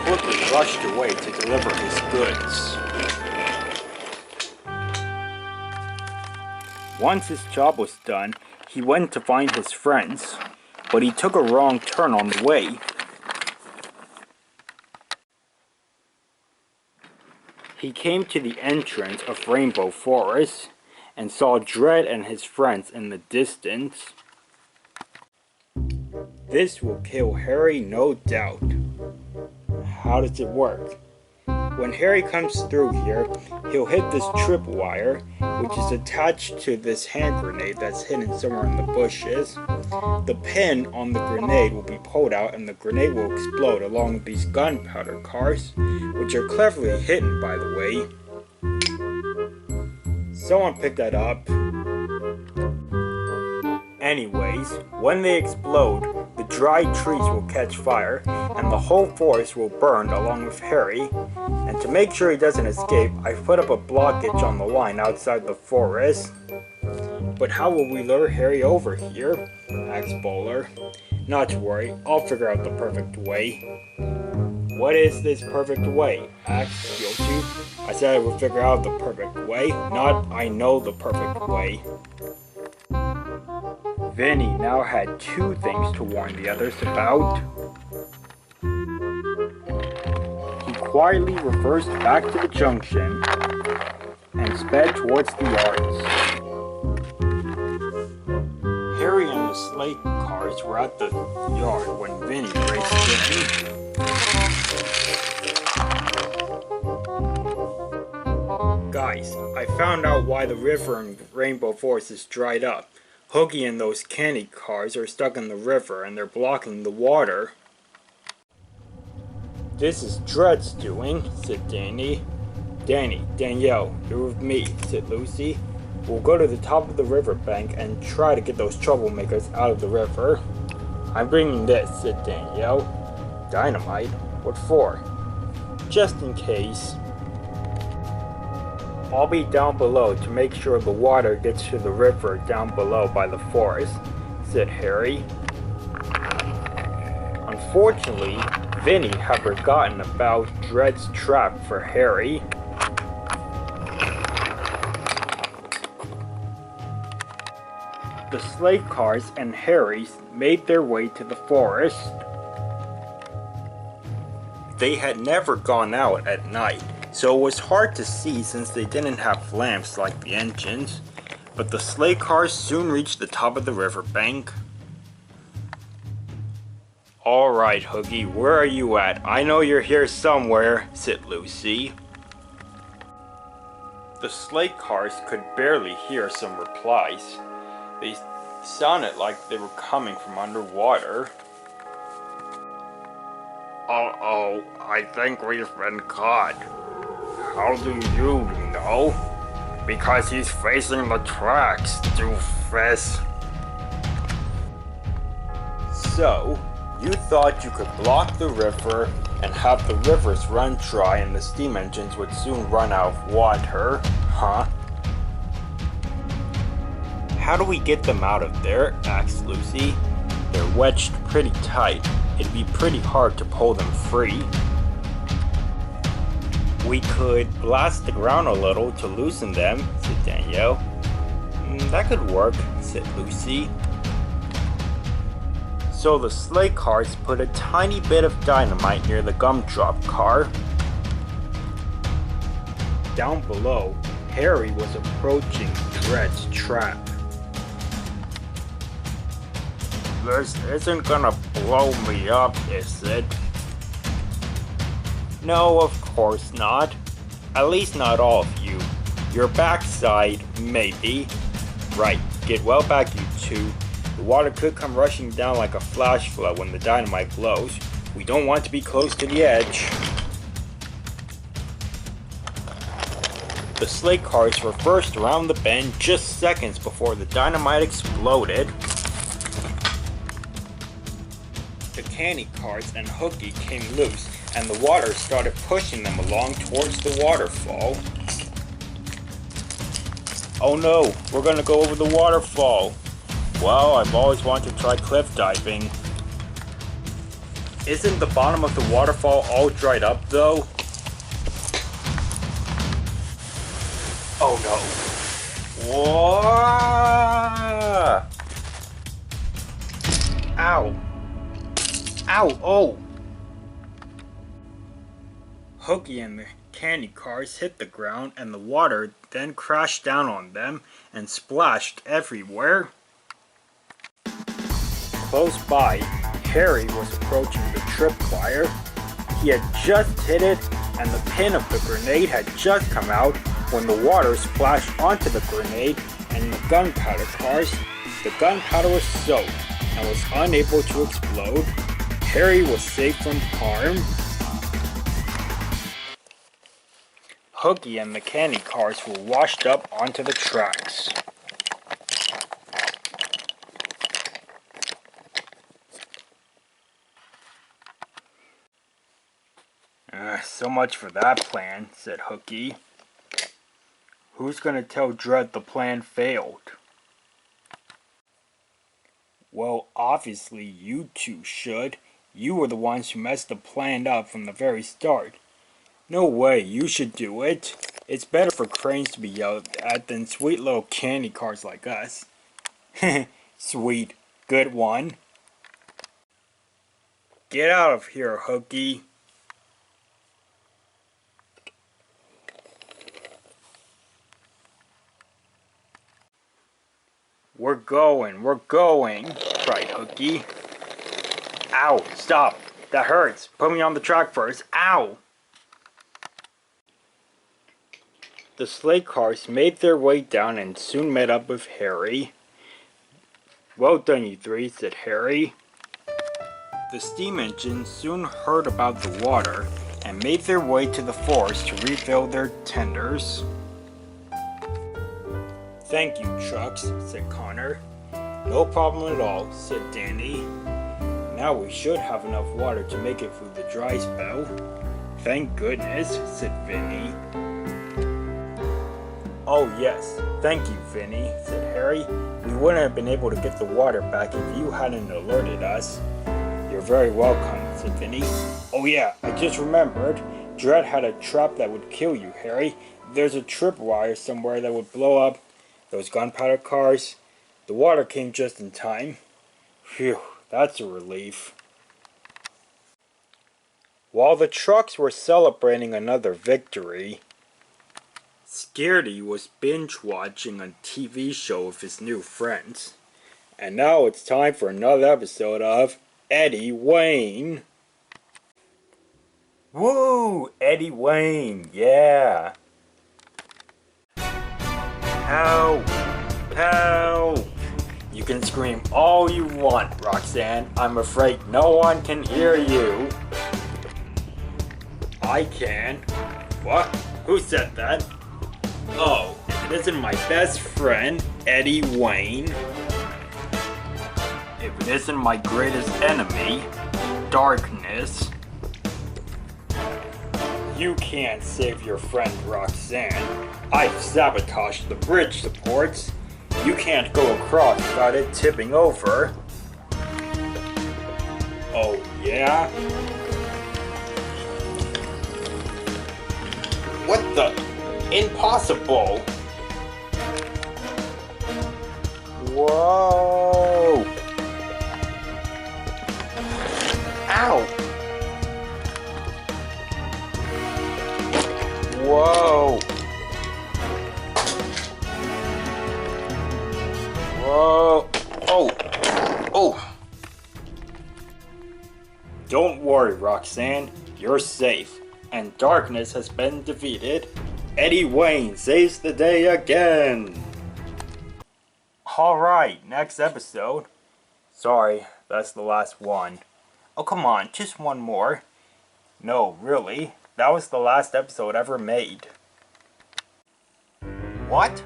quickly rushed away to deliver his goods. Once his job was done, he went to find his friends, but he took a wrong turn on the way. He came to the entrance of Rainbow Forest and saw Dredd and his friends in the distance. This will kill Harry, no doubt. How does it work? When Harry comes through here, he'll hit this tripwire, which is attached to this hand grenade that's hidden somewhere in the bushes. The pin on the grenade will be pulled out and the grenade will explode along with these gunpowder cars, which are cleverly hidden, by the way. Someone picked that up. Anyways, when they explode, the dry trees will catch fire, and the whole forest will burn along with Harry. And to make sure he doesn't escape, I've put up a blockage on the line outside the forest. But how will we lure Harry over here? Asked Bowler. Not to worry, I'll figure out the perfect way. What is this perfect way? Asked Steeltooth. I said I would figure out the perfect way, not I know the perfect way. Vinny now had 2 things to warn the others about. He quietly reversed back to the junction and sped towards the yards. the sleigh cars were at the yard when Vinny raced in. Guys, I found out why the river in Rainbow Forest is dried up. Hooky and those candy cars are stuck in the river and they're blocking the water. This is Dread's doing, said Danny. Danielle, you're with me, said Lucy. We'll go to the top of the riverbank and try to get those troublemakers out of the river. I'm bringing this, said Danielle. Dynamite? What for? Just in case. I'll be down below to make sure the water gets to the river down below by the forest, said Harry. Unfortunately, Vinny had forgotten about Dread's trap for Harry. The sleigh cars and Harry made their way to the forest. They had never gone out at night, so it was hard to see since they didn't have lamps like the engines. But the sleigh cars soon reached the top of the riverbank. Alright, Hoogie, where are you at? I know you're here somewhere, said Lucy. The sleigh cars could barely hear some replies. They sounded like they were coming from underwater. Uh-oh, I think we've been caught. How do you know? Because he's facing the tracks, doofus. So, you thought you could block the river and have the rivers run dry and the steam engines would soon run out of water, huh? How do we get them out of there? Asked Lucy. They're wedged pretty tight. It'd be pretty hard to pull them free. We could blast the ground a little to loosen them, said Danielle. That could work, said Lucy. So the sleigh cars put a tiny bit of dynamite near the gumdrop car. Down below, Harry was approaching Dread's trap. This isn't gonna blow me up, is it? No, of course not. At least not all of you. Your backside, maybe. Right, get well back, you two. The water could come rushing down like a flash flood when the dynamite blows. We don't want to be close to the edge. The sleigh cars reversed around the bend just seconds before the dynamite exploded. The candy cars and Hooky came loose, and the water started pushing them along towards the waterfall. Oh no, we're gonna go over the waterfall. Well, I've always wanted to try cliff diving. Isn't the bottom of the waterfall all dried up though? Oh no. Whoa! Ow. Ow, oh! Hooky and the candy cars hit the ground and the water then crashed down on them and splashed everywhere. Close by, Harry was approaching the tripwire. He had just hit it and the pin of the grenade had just come out when the water splashed onto the grenade and the gunpowder cars. The gunpowder was soaked and was unable to explode. Harry was safe from harm. Hooky and the candy cars were washed up onto the tracks. So much for that plan, said Hooky. Who's gonna tell Dread the plan failed? Well, obviously you two should. You were the ones who messed the plan up from the very start. No way, you should do it. It's better for cranes to be yelled at than sweet little candy cars like us. Sweet. Good one. Get out of here, Hooky. We're going, cried Hooky. Ow, stop, that hurts, put me on the track first, ow! The sleigh cars made their way down and soon met up with Harry. Well done, you three, said Harry. The steam engine soon heard about the water and made their way to the forest to refill their tenders. Thank you, Trucks, said Connor. No problem at all, said Danny. Now we should have enough water to make it through the dry spell. Thank goodness, said Vinny. Oh yes, thank you, Vinny, said Harry. We wouldn't have been able to get the water back if you hadn't alerted us. You're very welcome, said Vinny. Oh yeah, I just remembered. Dread had a trap that would kill you, Harry. There's a tripwire somewhere that would blow up those gunpowder cars. The water came just in time. Phew, that's a relief. While the trucks were celebrating another victory, Scaredy was binge-watching a TV show with his new friends. And now it's time for another episode of Eddie Wayne. Woo! Eddie Wayne, yeah! Help! Help! You can scream all you want, Roxanne. I'm afraid no one can hear you. I can. What? Who said that? Oh, if it isn't my best friend, Eddie Wayne. If it isn't my greatest enemy, Darkness. You can't save your friend Roxanne. I've sabotaged the bridge supports. You can't go across without it tipping over. Oh yeah? What the? Impossible! Whoa! Ow! Whoa! Whoa! Oh! Oh! Don't worry, Roxanne. You're safe. And Darkness has been defeated. Eddie Wayne saves the day again! Alright, next episode. Sorry, that's the last one. Oh come on, just one more. No, really, that was the last episode ever made. What?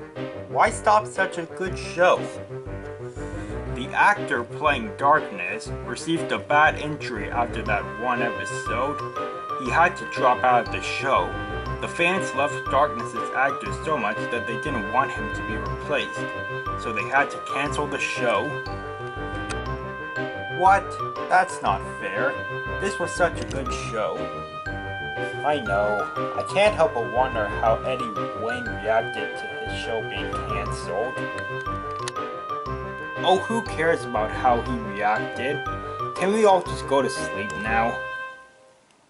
Why stop such a good show? The actor playing Darkness received a bad injury after that one episode. He had to drop out of the show. The fans loved Darkness's actor so much that they didn't want him to be replaced, so they had to cancel the show. What? That's not fair. This was such a good show. I know. I can't help but wonder how Eddie Wayne reacted to his show being cancelled. Oh, who cares about how he reacted? Can we all just go to sleep now?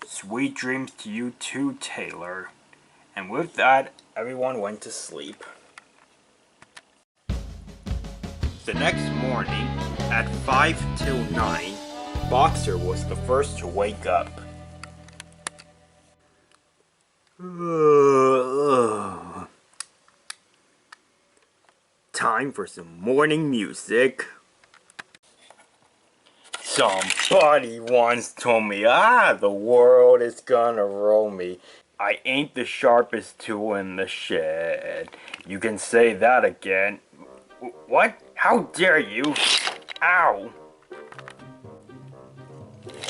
Sweet dreams to you too, Taylor. And with that, everyone went to sleep. The next morning, at 5 till 9, Boxer was the first to wake up. Time for some morning music. Somebody once told me, the world is gonna roll me. I ain't the sharpest tool in the shed. You can say that again. What? How dare you? Ow!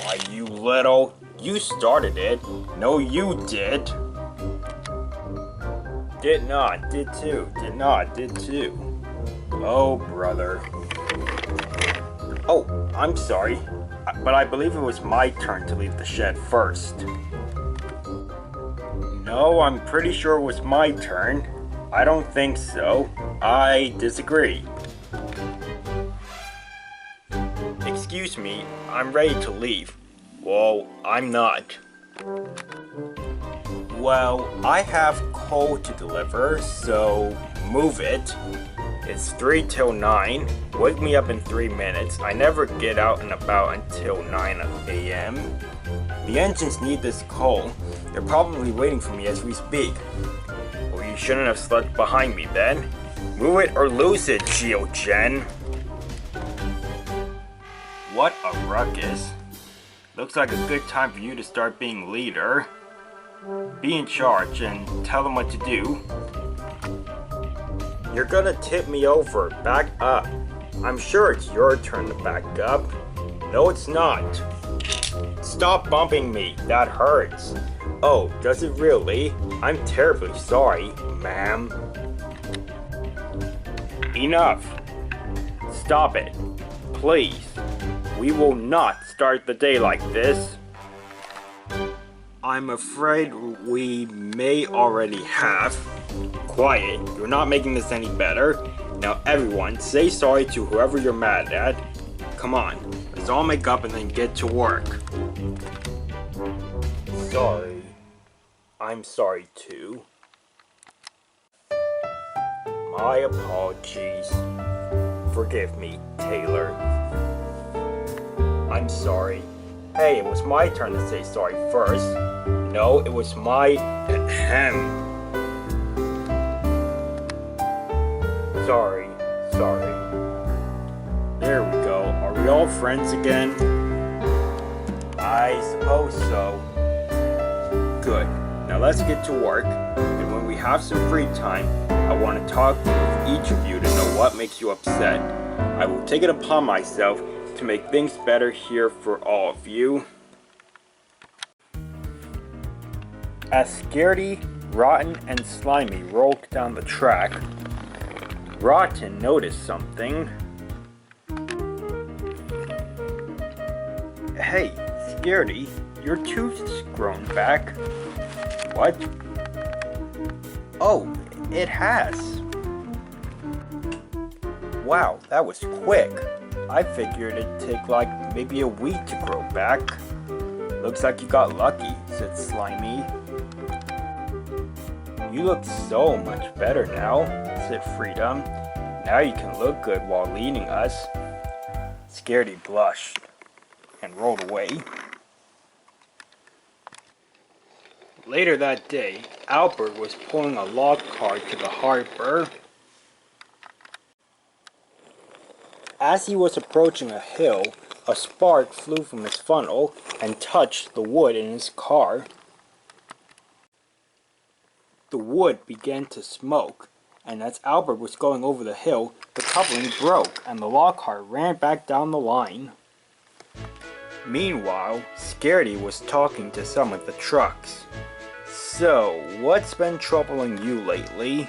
Why, you little... You started it. No, you did. Did not, did too. Did not, did too. Oh, brother. Oh, I'm sorry. But I believe it was my turn to leave the shed first. No, I'm pretty sure it was my turn. I don't think so. I disagree. Excuse me, I'm ready to leave. Well, I'm not. Well, I have coal to deliver, so move it. It's 3 till 9. Wake me up in 3 minutes. I never get out and about until 9 a.m. The engines need this coal. They're probably waiting for me as we speak. Well, you shouldn't have slept behind me then. Move it or lose it, Geogen. What a ruckus. Looks like a good time for you to start being leader. Be in charge and tell them what to do. You're gonna tip me over. Back up. I'm sure it's your turn to back up. No, it's not. Stop bumping me. That hurts. Oh, does it really? I'm terribly sorry, ma'am. Enough. Stop it. Please. We will not start the day like this. I'm afraid we may already have. Quiet, you're not making this any better. Now everyone, say sorry to whoever you're mad at. Come on, let's all make up and then get to work. Sorry. I'm sorry too. My apologies. Forgive me, Taylor. I'm sorry. Hey, it was my turn to say sorry first. No, it was my... Sorry. There we go. Are we all friends again? I suppose so. Good. Now let's get to work. And when we have some free time, I want to talk with each of you to know what makes you upset. I will take it upon myself to make things better here for all of you. As Scaredy, Rotten, and Slimy rolled down the track, Rotten noticed something. Hey, Scaredy, your tooth's grown back. What? Oh, it has. Wow, that was quick. I figured it'd take like maybe a week to grow back. Looks like you got lucky, said Slimy. You look so much better now, said Freedom. Now you can look good while leading us. Scaredy blushed and rolled away. Later that day, Albert was pulling a log cart to the harbor. As he was approaching a hill, a spark flew from his funnel and touched the wood in his car. The wood began to smoke, and as Albert was going over the hill, the coupling broke and the log cart ran back down the line. Meanwhile, Scaredy was talking to some of the trucks. So, what's been troubling you lately?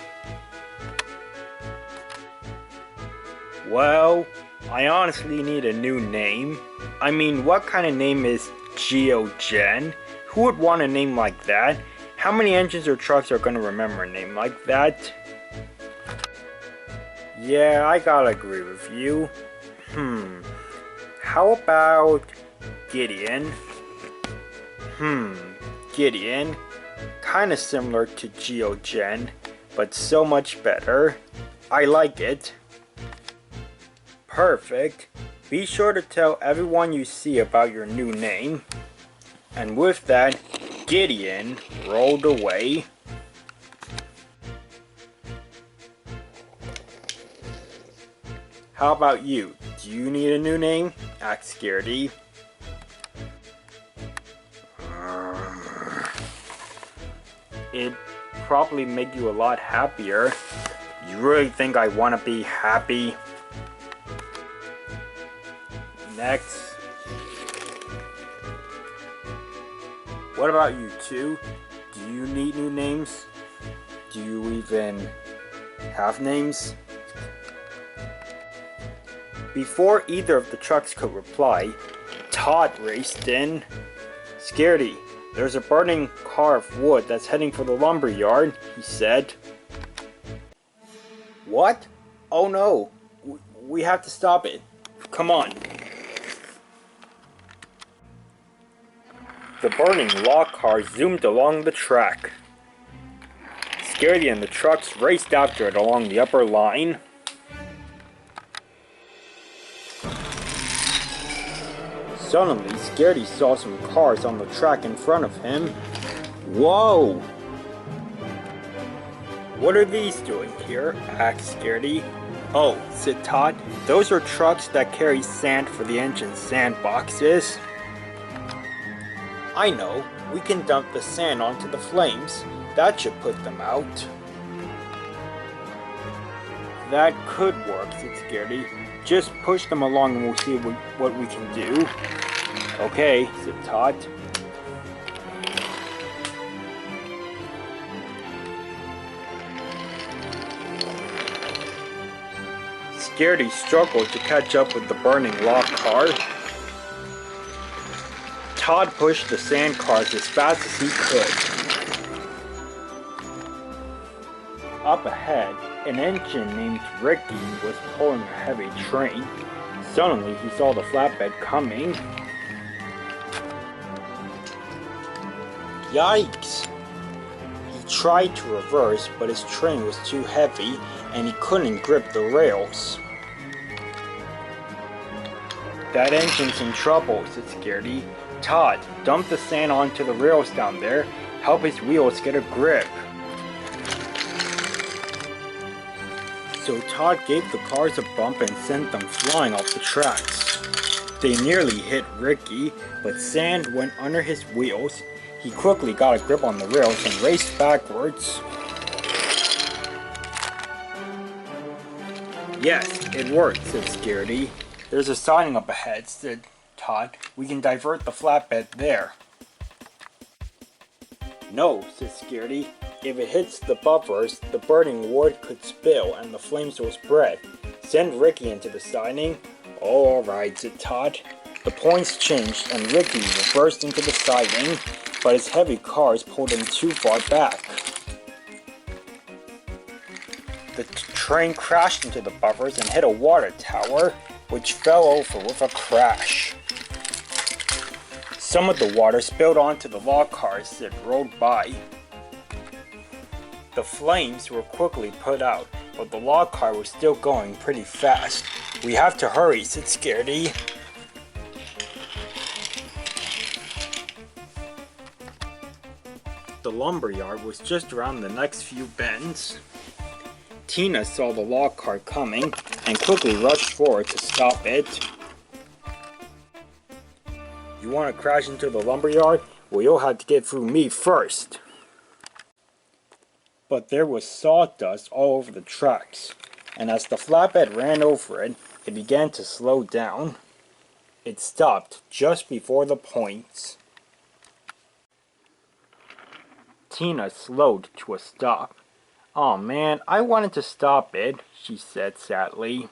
Well, I honestly need a new name. I mean, what kind of name is Geogen? Who would want a name like that? How many engines or trucks are going to remember a name like that? Yeah, I gotta agree with you. How about Gideon? Gideon. Kinda similar to Geogen, but so much better. I like it. Perfect. Be sure to tell everyone you see about your new name. And with that, Gideon rolled away. How about you? Do you need a new name? asked Scaredy. It'd probably make you a lot happier. You really think I want to be happy? Next. What about you two? Do you need new names? Do you even have names? Before either of the trucks could reply, Todd raced in. Scaredy, there's a burning car of wood that's heading for the lumber yard, he said. What? Oh no, we have to stop it. Come on. The burning log car zoomed along the track. Scaredy and the trucks raced after it along the upper line. Suddenly, Scaredy saw some cars on the track in front of him. Whoa! What are these doing here? Asked Scaredy. Oh, said Todd. Those are trucks that carry sand for the engine's sandboxes. I know. We can dump the sand onto the flames. That should put them out. That could work, said Scaredy. Just push them along and we'll see what we can do. Okay, said Todd. Scaredy struggled to catch up with the burning log car. Todd pushed the sand cars as fast as he could. Up ahead, an engine named Ricky was pulling a heavy train. Suddenly, he saw the flatbed coming. Yikes! He tried to reverse, but his train was too heavy and he couldn't grip the rails. That engine's in trouble, said Scaredy. Todd, dump the sand onto the rails down there. Help his wheels get a grip. So Todd gave the cars a bump and sent them flying off the tracks. They nearly hit Ricky, but sand went under his wheels. He quickly got a grip on the rails and raced backwards. Yes, it worked, said Scaredy. There's a siding up ahead, said Todd. We can divert the flatbed there. No, said Scaredy. If it hits the buffers, the burning wood could spill and the flames will spread. Send Ricky into the siding. Alright, said Todd. The points changed and Ricky reversed into the siding, but his heavy cars pulled him too far back. The train crashed into the buffers and hit a water tower, which fell over with a crash. Some of the water spilled onto the log cars that rolled by. The flames were quickly put out, but the log car was still going pretty fast. We have to hurry, said Scaredy. The lumberyard was just around the next few bends. Tina saw the log car coming and quickly rushed forward to stop it. You want to crash into the lumberyard? Well, you'll have to get through me first. But there was sawdust all over the tracks, and as the flatbed ran over it, it began to slow down. It stopped just before the points. Tina slowed to a stop. "Aw man, I wanted to stop it," she said sadly.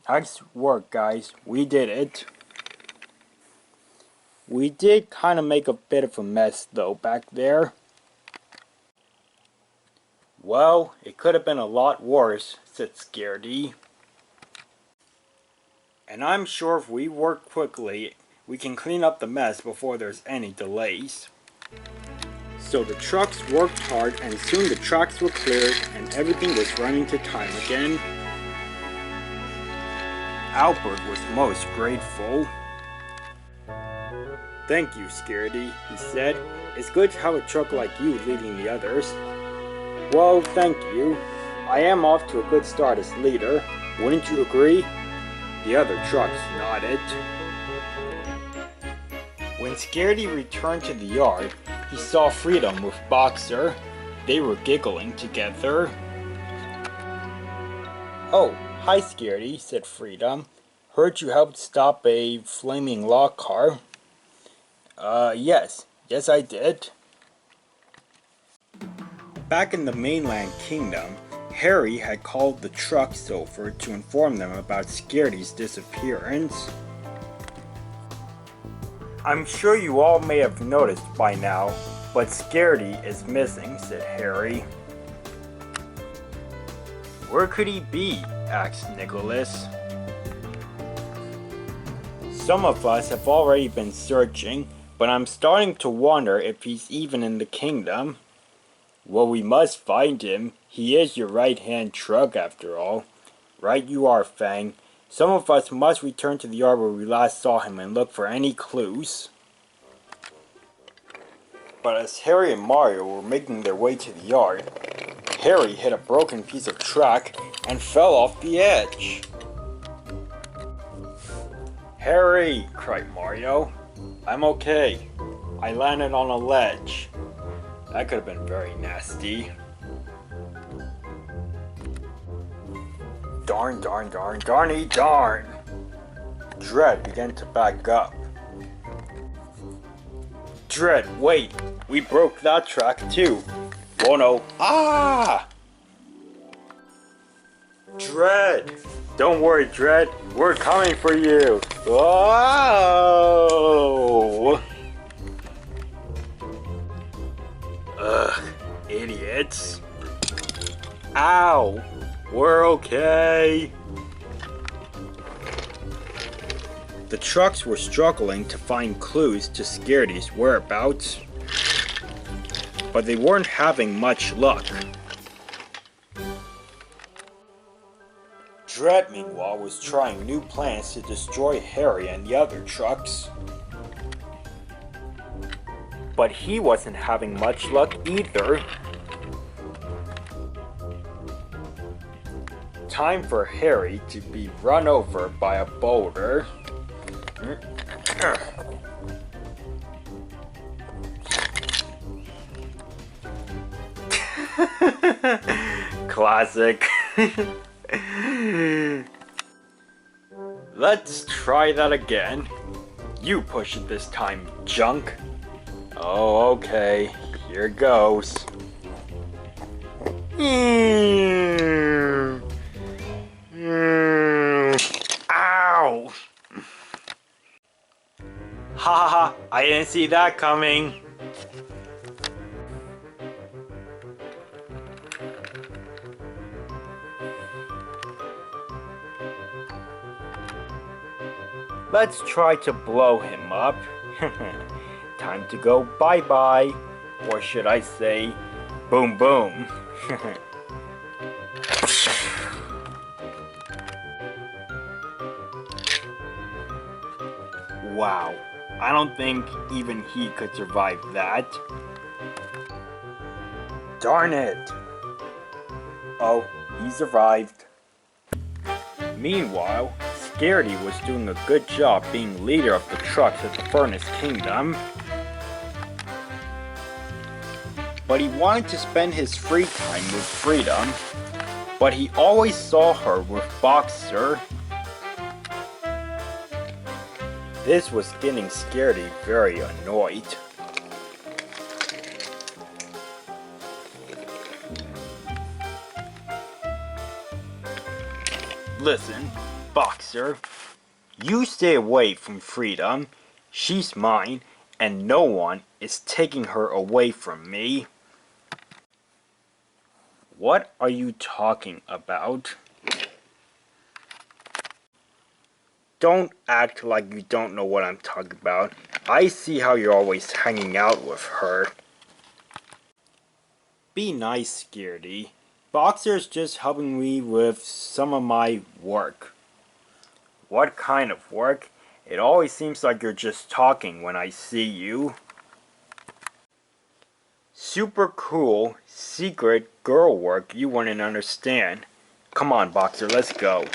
Nice work, guys. We did it. We did kind of make a bit of a mess though back there. Well, it could have been a lot worse, said Scaredy. And I'm sure if we work quickly, we can clean up the mess before there's any delays. So the trucks worked hard and soon the tracks were cleared and everything was running to time again. Albert was most grateful. "Thank you, Scaredy," he said. "It's good to have a truck like you leading the others." "Well, thank you. I am off to a good start as leader. Wouldn't you agree?" The other trucks nodded. When Scaredy returned to the yard, he saw Freedom with Boxer. They were giggling together. "Oh, hi Scaredy," said Freedom. "Heard you helped stop a flaming log car." Yes I did." Back in the mainland kingdom, Harry had called the trucks over to inform them about Scaredy's disappearance. "I'm sure you all may have noticed by now, but Scaredy is missing," said Harry. "Where could he be?" asked Nicholas. "Some of us have already been searching, but I'm starting to wonder if he's even in the kingdom." "Well, we must find him. He is your right-hand truck after all." "Right you are, Fang. Some of us must return to the yard where we last saw him and look for any clues. But as Harry and Mario were making their way to the yard, Harry hit a broken piece of track and fell off the edge. "Harry!" cried Mario. "I'm okay. I landed on a ledge." That could have been very nasty. Darn, darn, darn, darny, darn! Dread began to back up. "Dread, wait! We broke that track too!" "Oh no! Ah!" "Dread! Don't worry, Dread! We're coming for you!" "Whoa!" Ugh, idiots! Ow! We're okay! The trucks were struggling to find clues to Scaredy's whereabouts, but they weren't having much luck. Dread, meanwhile, was trying new plans to destroy Harry and the other trucks. But he wasn't having much luck either. Time for Harry to be run over by a boulder. Classic. Let's try that again. You push it this time, junk. Oh, okay. Here goes. Ow! Ha ha ha! I didn't see that coming. Let's try to blow him up. Time to go bye-bye. Or should I say, boom boom. Wow, I don't think even he could survive that. Darn it! Oh, he survived. Meanwhile, Scaredy was doing a good job being leader of the trucks at the Furness Kingdom. But he wanted to spend his free time with Freedom, but he always saw her with Boxer. This was getting Scaredy very annoyed. Listen, Boxer, you stay away from Freedom. She's mine, and no one is taking her away from me. What are you talking about? Don't act like you don't know what I'm talking about. I see how you're always hanging out with her. Be nice, Scaredy. Boxer's just helping me with some of my work. What kind of work? It always seems like you're just talking when I see you. Super cool, secret girl work you wouldn't understand. Come on, Boxer, let's go.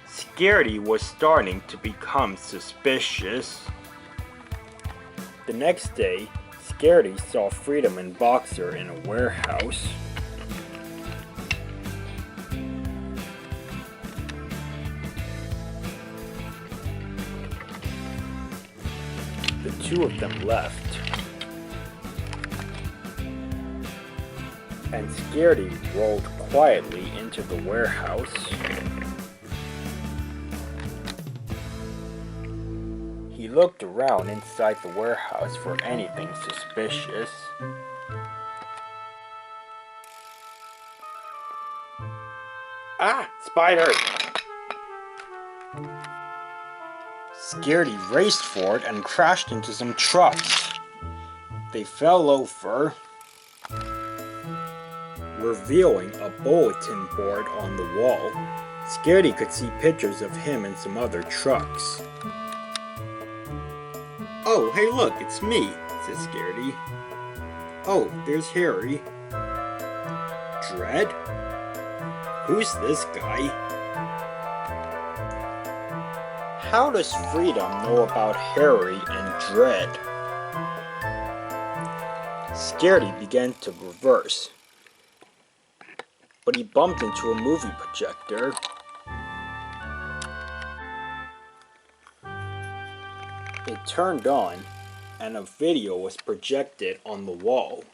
Scaredy was starting to become suspicious. The next day, Scaredy saw Freedom and Boxer in a warehouse. The two of them left, and Scaredy rolled quietly into the warehouse. He looked around inside the warehouse for anything suspicious. Ah! Spider! Scaredy raced for it and crashed into some trucks. They fell over. revealing a bulletin board on the wall. Scaredy could see pictures of him and some other trucks. "Oh, hey look, it's me," says Scaredy. "Oh, there's Harry." "Dread? Who's this guy?" How does Freedom know about Harry and Dread? Scaredy began to reverse, but he bumped into a movie projector. It turned on, and a video was projected on the wall.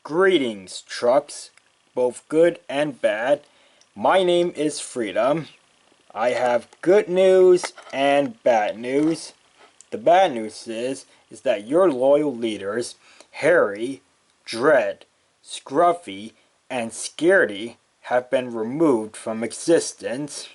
"Greetings, trucks, both good and bad. My name is Freedom. I have good news and bad news. The bad news is that your loyal leaders, Harry, Dread, Scruffy, and Scaredy, have been removed from existence.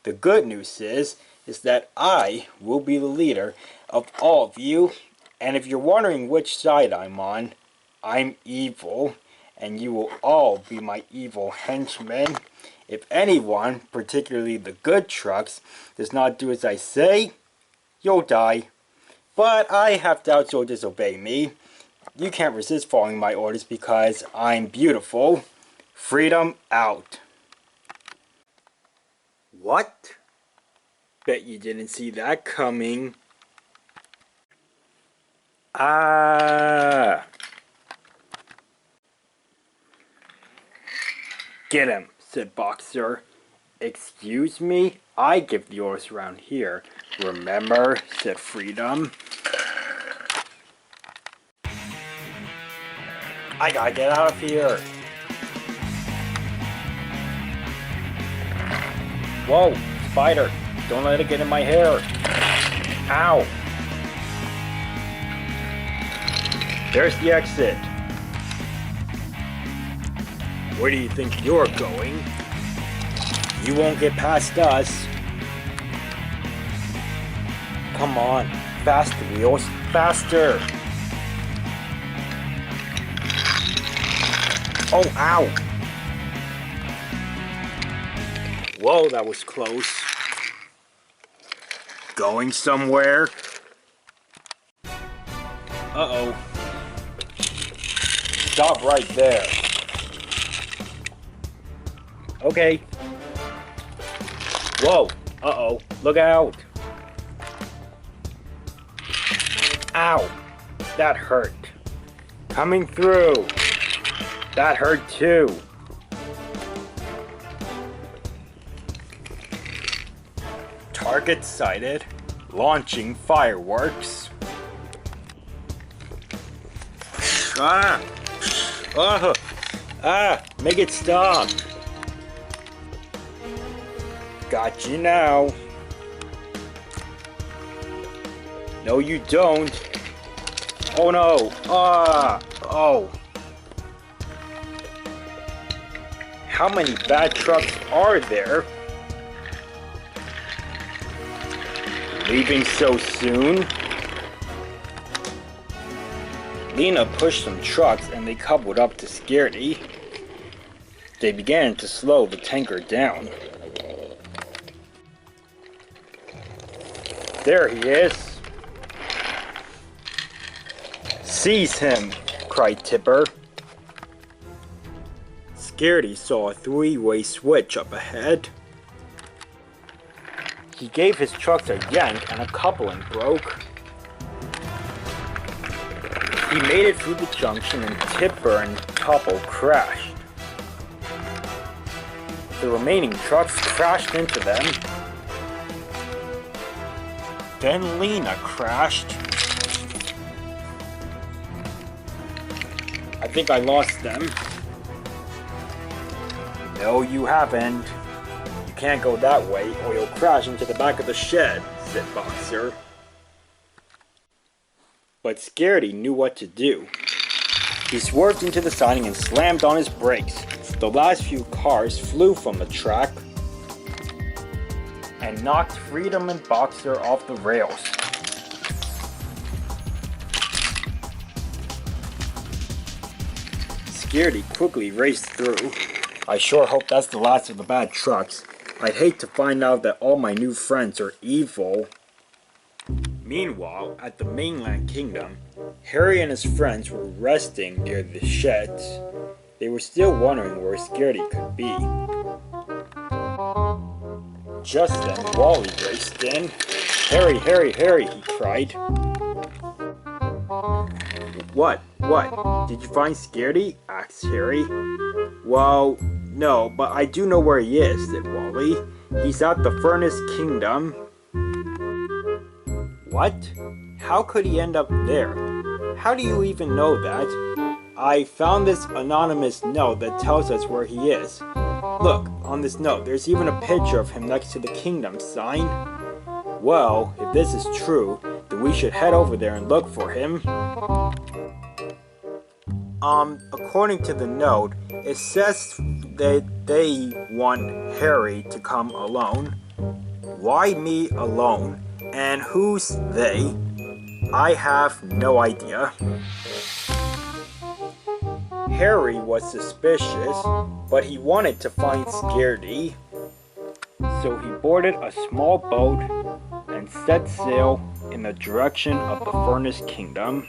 The good news is that I will be the leader of all of you, and if you're wondering which side I'm on, I'm evil, and you will all be my evil henchmen. If anyone, particularly the good trucks, does not do as I say, you'll die. But I have doubts you'll disobey me. You can't resist following my orders because I'm beautiful. Freedom out." What? Bet you didn't see that coming. Ah! "Get him," said Boxer. "Excuse me? I give the orders around here. Remember," said Freedom. "I gotta get out of here." "Whoa, spider, don't let it get in my hair." "Ow." "There's the exit." "Where do you think you're going? You won't get past us." "Come on, faster wheels, faster." "Oh, ow." Whoa, that was close. Going somewhere? Uh-oh. Stop right there. Okay. Whoa. Uh-oh. Look out. Ow. That hurt. Coming through. That hurt too. Target sighted. Launching fireworks. Ah! Oh! Ah! Make it stop! Got you now. No, you don't. Oh no! Ah! Oh! How many bad trucks are there? Leaving so soon? Lina pushed some trucks and they coupled up to Scaredy. They began to slow the tanker down. There he is. Seize him, cried Tipper. Scaredy saw a three-way switch up ahead. He gave his trucks a yank and a coupling broke. He made it through the junction and Tipper and Topple crashed. The remaining trucks crashed into them. Then Lina crashed. I think I lost them. No, you haven't. You can't go that way or you'll crash into the back of the shed, said Boxer. But Scaredy knew what to do. He swerved into the siding and slammed on his brakes. The last few cars flew from the track and knocked Freedom and Boxer off the rails. Scaredy quickly raced through. I sure hope that's the last of the bad trucks. I'd hate to find out that all my new friends are evil. Meanwhile, at the mainland kingdom, Harry and his friends were resting near the sheds. They were still wondering where Scaredy could be. Just then, Wally raced in. "Harry, Harry, Harry," he cried. What? Did you find Scaredy?" asked Harry. "Well, no, but I do know where he is," said Wally. "He's at the Furness Kingdom." What? How could he end up there? How do you even know that? I found this anonymous note that tells us where he is. Look, on this note, there's even a picture of him next to the kingdom sign. Well, if this is true, then we should head over there and look for him. According to the note, it says that they want Harry to come alone. Why me alone? And who's they? I have no idea. Harry was suspicious, but he wanted to find Scaredy. So he boarded a small boat and set sail in the direction of the Furness Kingdom.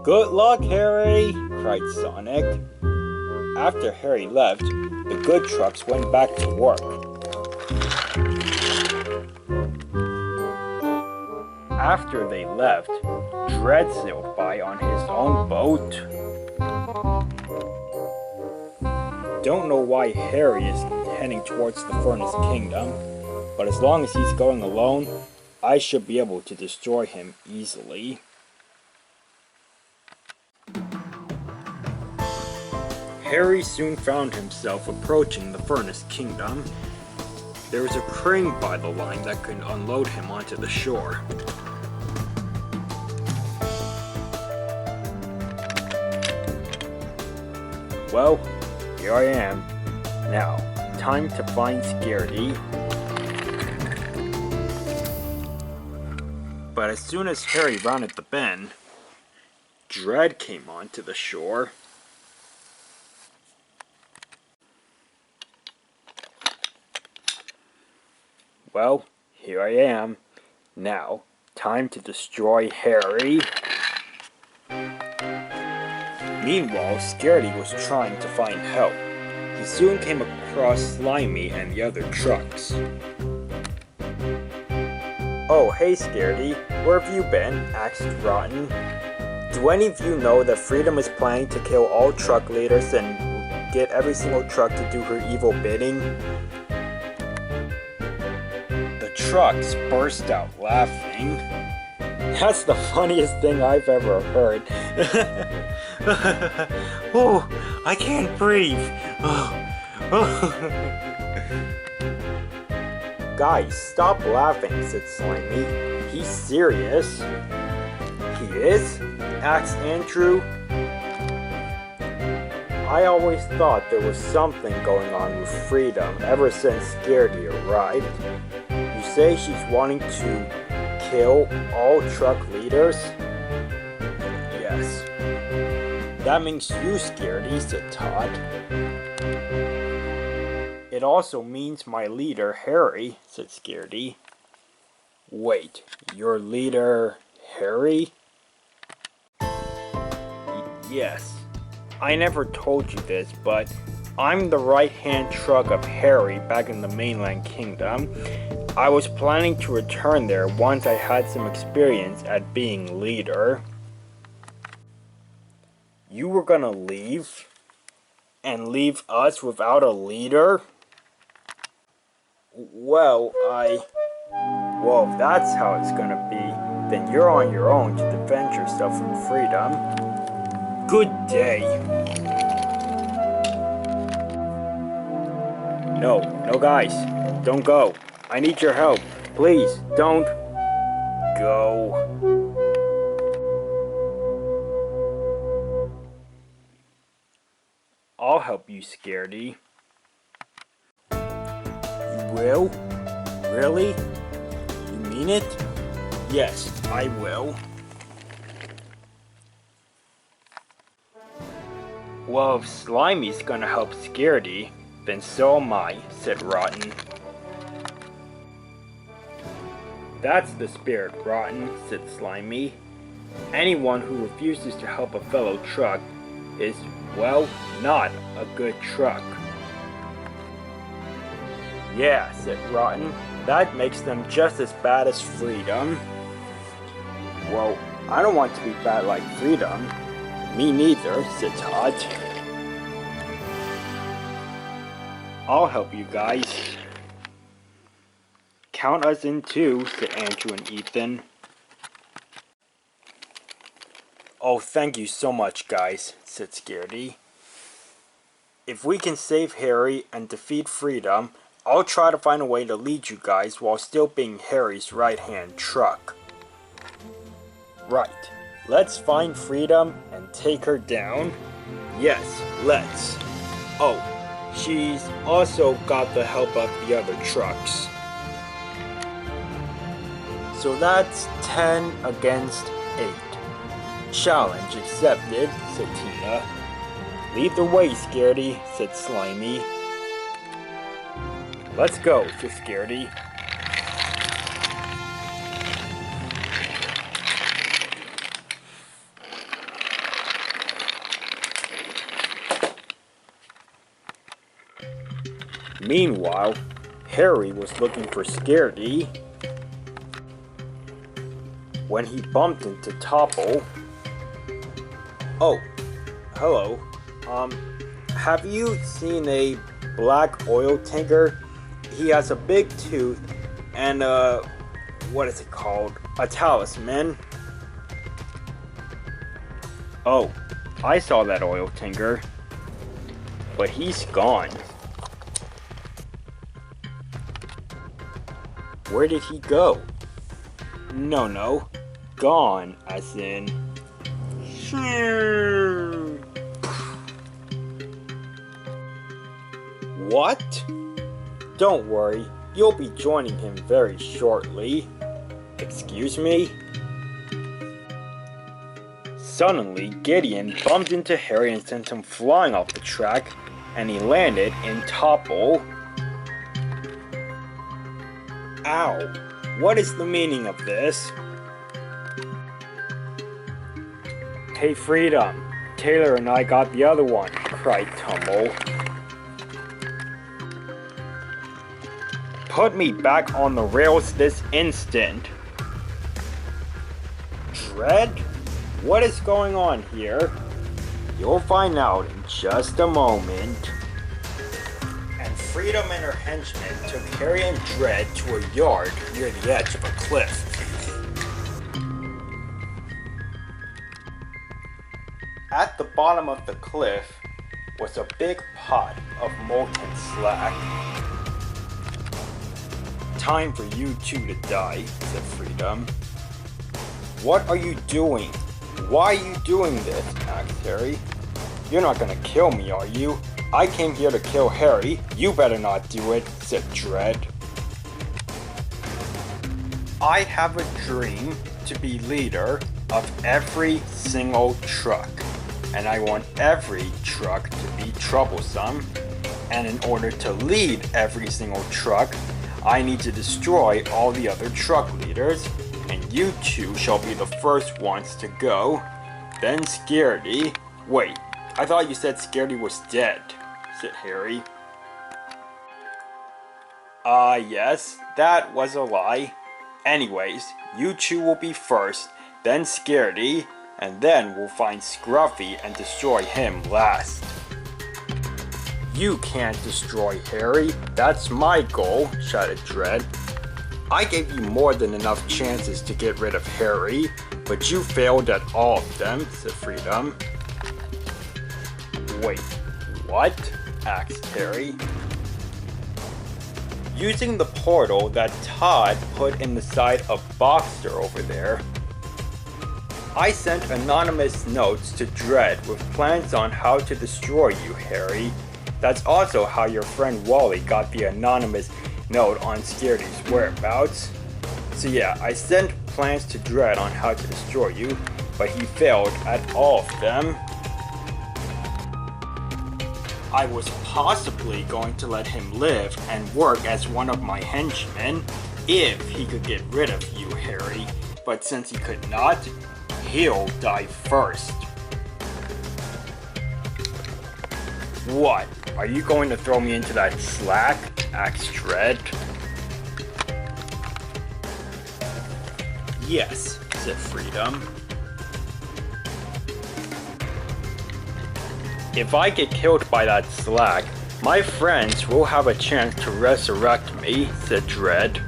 "Good luck, Harry!" cried Sonic. After Harry left, the good trucks went back to work. After they left, Dread sailed by on his own boat. Don't know why Harry is heading towards the Furness Kingdom, but as long as he's going alone, I should be able to destroy him easily. Harry soon found himself approaching the Furness Kingdom. There was a crane by the line that could unload him onto the shore. Well, here I am. Now, time to find Scaredy. But as soon as Harry rounded the bend, Dread came onto the shore. Well, here I am. Now, time to destroy Harry. Meanwhile, Scaredy was trying to find help. He soon came across Slimy and the other trucks. "Oh, hey Scaredy, where have you been?" asked Rotten. "Do any of you know that Freedom is planning to kill all truck leaders and get every single truck to do her evil bidding?" The trucks burst out laughing. "That's the funniest thing I've ever heard." "Oh, I can't breathe." "Guys, stop laughing," said Slimy. "He's serious." "He is?" asked Andrew. "I always thought there was something going on with Freedom ever since Scaredy arrived. You say she's wanting to kill all truck leaders?" "Yes." "That means you, Scaredy," said Todd. "It also means my leader, Harry," said Scaredy. "Wait, your leader, Harry?" Yes. I never told you this, but I'm the right-hand truck of Harry back in the mainland kingdom. I was planning to return there once I had some experience at being leader." "You were gonna leave? And leave us without a leader?" Well, if that's how it's gonna be, then you're on your own to defend yourself from Freedom. Good day." No, guys, don't go. I need your help. Please, don't go. I'll help you, Scaredy. You will? Really? You mean it? Yes, I will. Well, if Slimy's gonna help Scaredy, then so am I, said Rotten. That's the spirit, Rotten, said Slimy. Anyone who refuses to help a fellow truck is, well, not a good truck. Yeah, said Rotten. That makes them just as bad as Freedom. Well, I don't want to be bad like Freedom. Me neither, said Todd. I'll help you guys. Count us in too, said Andrew and Ethan. Oh, thank you so much, guys, said Scaredy. If we can save Harry and defeat Freedom, I'll try to find a way to lead you guys while still being Harry's right-hand truck. Right, let's find Freedom and take her down? Yes, let's. Oh, she's also got the help of the other trucks. So that's 10 against 8. Challenge accepted, said Tina. Lead the way, Scaredy, said Slimy. Let's go, said Scaredy. Meanwhile, Harry was looking for Scaredy when he bumped into Topple. Oh, hello. Have you seen a black oil tanker? He has a big tooth and what is it called? A talisman. Oh, I saw that oil tanker, but he's gone. Where did he go? No, gone as in... What? Don't worry, you'll be joining him very shortly. Excuse me? Suddenly, Gideon bumped into Harry and sent him flying off the track, and he landed in Topple. Ow! What is the meaning of this? Hey, Freedom! Taylor and I got the other one, cried Tumble. Put me back on the rails this instant. Dread? What is going on here? You'll find out in just a moment. And Freedom and her henchmen took Harry and Dread to a yard near the edge of a cliff. At the bottom of the cliff was a big pot of molten slag. Time for you two to die, said Freedom. What are you doing? Why are you doing this? Asked Harry. You're not gonna kill me, are you? I came here to kill Harry. You better not do it, said Dread. I have a dream to be leader of every single truck. And I want every truck to be troublesome. And in order to lead every single truck, I need to destroy all the other truck leaders, and you two shall be the first ones to go. Then Scaredy... Wait, I thought you said Scaredy was dead, said Harry. Yes, that was a lie. Anyways, you two will be first, then Scaredy, and then we'll find Scruffy and destroy him last. You can't destroy Harry. That's my goal, shouted Dread. I gave you more than enough chances to get rid of Harry, but you failed at all of them, said Freedom. Wait, what? Asked Harry. Using the portal that Todd put in the side of Boxster over there, I sent anonymous notes to Dread with plans on how to destroy you, Harry. That's also how your friend Wally got the anonymous note on Scaredy's whereabouts. So yeah, I sent plans to Dread on how to destroy you, but he failed at all of them. I was possibly going to let him live and work as one of my henchmen if he could get rid of you, Harry. But since he could not, he'll die first. What? Are you going to throw me into that slack? Asked Dredd. Yes, said Freedom. If I get killed by that slack, my friends will have a chance to resurrect me, said Dredd.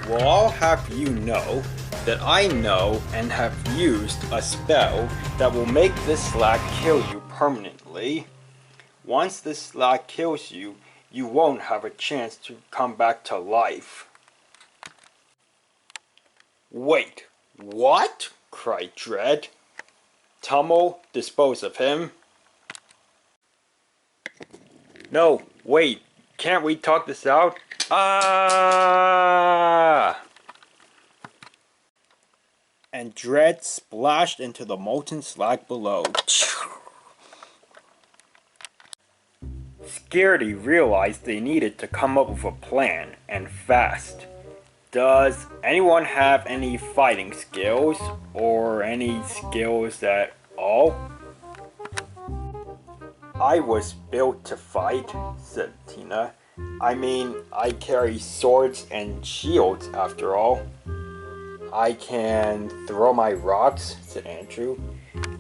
Well, I'll have you know that I know and have used a spell that will make this slack kill you permanently. Once this slack kills you, you won't have a chance to come back to life. Wait, what? Cried Dredd. Tummel, dispose of him. No, wait, can't we talk this out? Ah! And Dredd splashed into the molten slag below. Scaredy realized they needed to come up with a plan, and fast. Does anyone have any fighting skills, or any skills at all? I was built to fight, said Tina. I mean, I carry swords and shields after all. I can throw my rocks, said Andrew.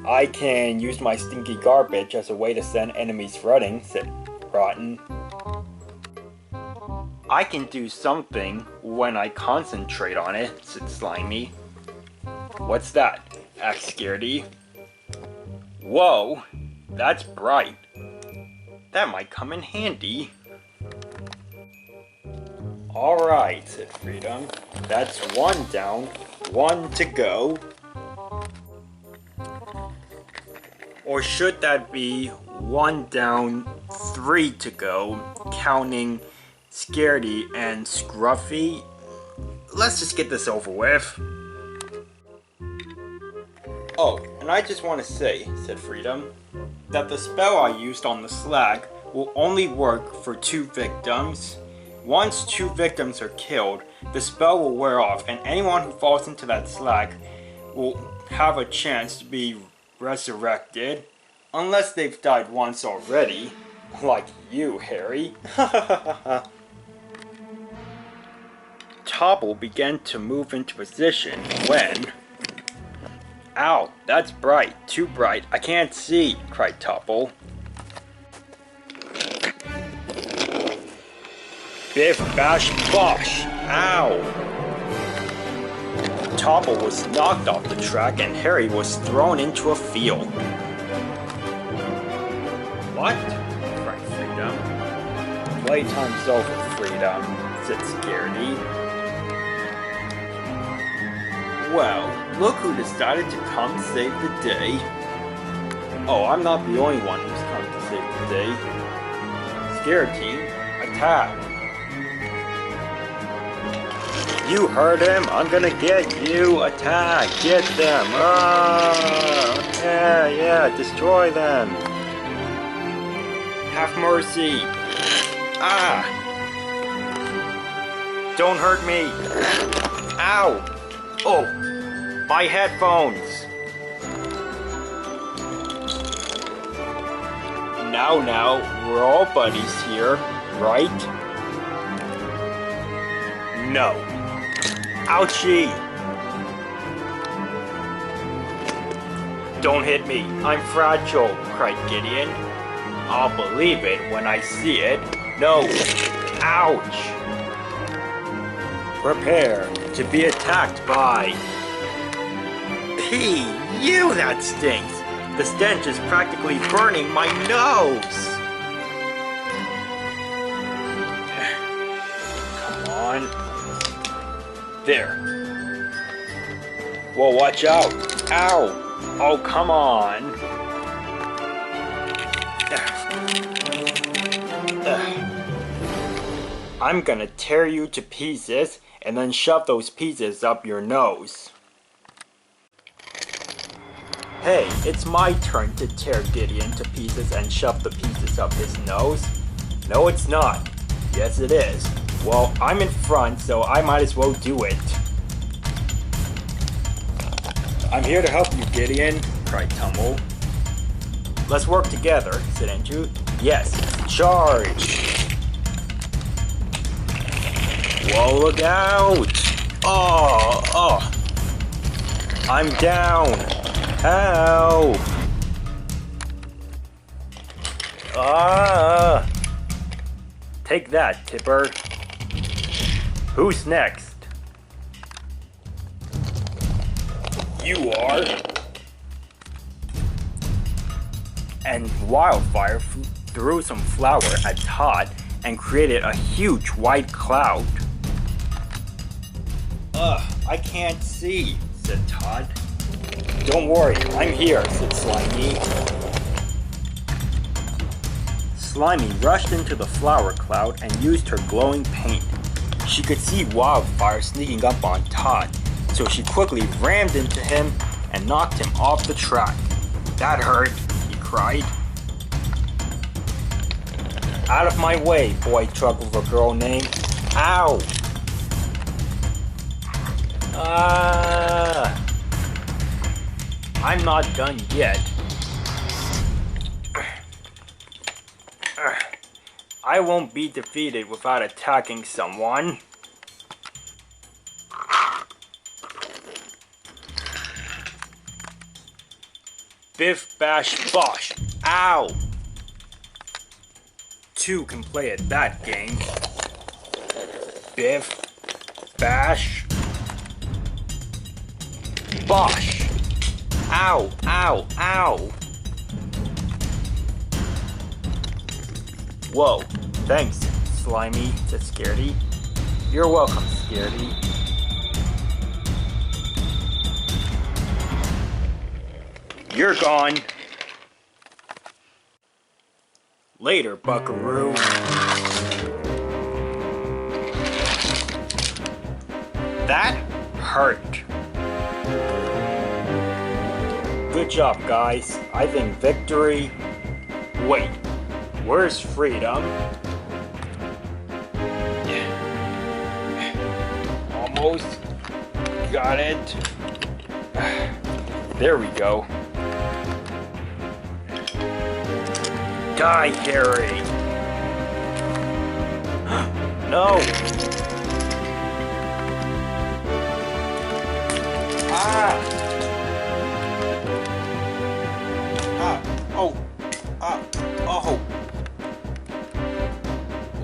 I can use my stinky garbage as a way to send enemies running, said Rotten. I can do something when I concentrate on it, said Slimy. What's that? Asked Scaredy. Whoa, that's bright. That might come in handy. Alright, said Freedom. That's one down, one to go. Or should that be one down, three to go, counting Scaredy and Scruffy? Let's just get this over with. Oh, and I just want to say, said Freedom, that the spell I used on the slag will only work for 2 victims. Once 2 victims are killed, the spell will wear off, and anyone who falls into that slag will have a chance to be resurrected, unless they've died once already, like you, Harry. Topple began to move into position when... Ow, that's bright, too bright, I can't see, cried Topple. Biff bash bosh! Ow! Topple was knocked off the track and Harry was thrown into a field. What? Cried Freedom. Playtime's over, Freedom, said Scaredy. Well, look who decided to come save the day. Oh, I'm not the only one who's come to save the day. Scaredy, attack! You heard him! I'm gonna get you! Attack! Get them! Ah! Yeah, destroy them! Have mercy! Ah! Don't hurt me! Ow! Oh! My headphones! Now, we're all buddies here, right? No! Ouchie! Don't hit me, I'm fragile, cried Gideon. I'll believe it when I see it. No! Ouch! Prepare to be attacked by... Pee! You, that stinks! The stench is practically burning my nose! Come on. There. Whoa, watch out! Ow! Oh, come on! I'm gonna tear you to pieces and then shove those pieces up your nose. Hey, it's my turn to tear Gideon to pieces and shove the pieces up his nose. No, it's not. Yes, it is. Well, I'm in front, so I might as well do it. I'm here to help you, Gideon, cried Tumble. Let's work together, said Andrew. Yes, charge! Whoa, look out! Oh! I'm down! Help! Ah! Take that, Tipper. Who's next? You are. And Wildfire threw some flour at Todd and created a huge white cloud. I can't see, said Todd. Don't worry, I'm here, said Slimy. Slimy rushed into the flower cloud and used her glowing paint. She could see Wildfire sneaking up on Todd, so she quickly rammed into him and knocked him off the track. That hurt, he cried. Out of my way, boy truck with a girl named. Ow! I'm not done yet. I won't be defeated without attacking someone. Biff bash bosh. Ow! Two can play at that game. Biff bash bosh. Ow, ow, ow. Whoa, thanks, Slimy, said Scaredy. You're welcome, Scaredy. You're gone. Later, Buckaroo. That hurt. Good job, guys. I think victory... Wait, where's freedom? Almost got it. There we go. Die, Harry! No! Ah! Oh!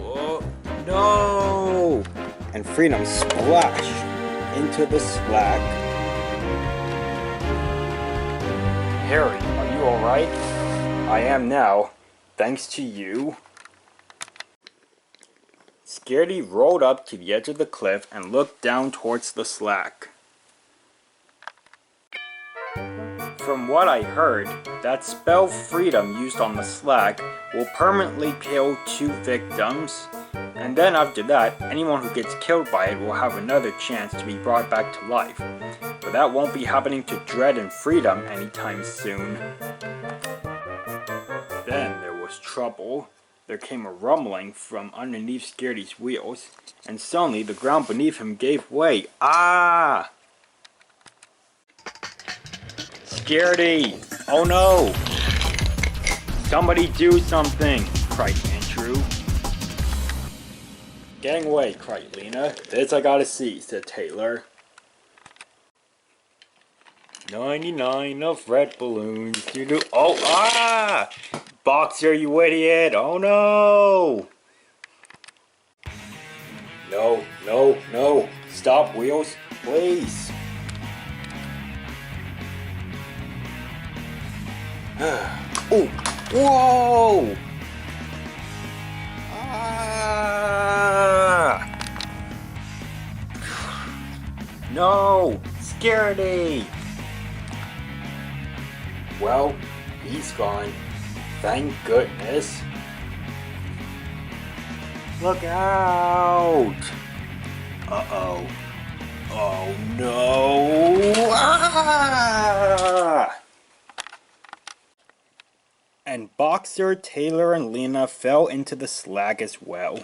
Oh, no! And Freedom splashed into the slack. Harry, are you alright? I am now, thanks to you. Scaredy rolled up to the edge of the cliff and looked down towards the slack. From what I heard, that spell Freedom used on the slack will permanently kill 2 victims, and then after that, anyone who gets killed by it will have another chance to be brought back to life. But that won't be happening to Dread and Freedom anytime soon. Then there was trouble. There came a rumbling from underneath Scaredy's wheels, and suddenly the ground beneath him gave way. Ah! Scaredy! Oh no! Somebody do something! Cried Andrew. Getting away, cried Lina. This I gotta see, said Taylor. 99 of red balloons. Oh, ah! Boxer, you idiot! Oh no! No, no, no! Stop, Wheels, please! Oh! Whoa! Ah! No! Scaredy! Well, he's gone. Thank goodness. Look out! Uh-oh. Oh no! Ah! Boxer, Taylor, and Lina fell into the slag as well.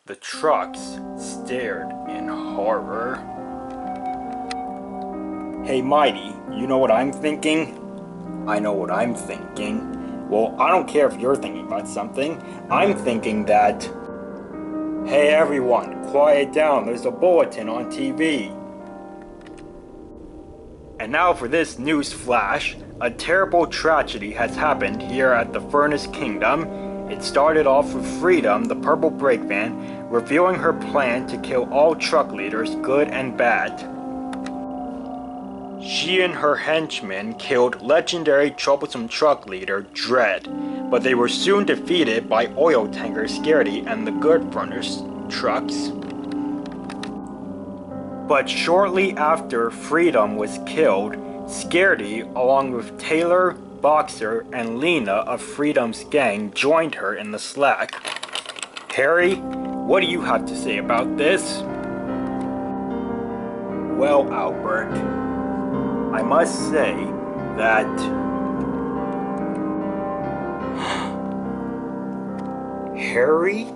The trucks stared in horror. Hey Mighty, you know what I'm thinking? I know what I'm thinking. Well, I don't care if you're thinking about something. I'm thinking that... Hey everyone, quiet down, there's a bulletin on TV. And now for this news flash. A terrible tragedy has happened here at the Furness Kingdom. It started off with Freedom, the purple brakevan, revealing her plan to kill all truck leaders, good and bad. She and her henchmen killed legendary Troublesome Truck leader, Dread, but they were soon defeated by oil tanker Scaredy and the good Furness trucks. But shortly after Freedom was killed, Scaredy, along with Taylor, Boxer, and Lina of Freedom's gang, joined her in the slag. Harry, what do you have to say about this? Well, Albert, I must say that... Harry?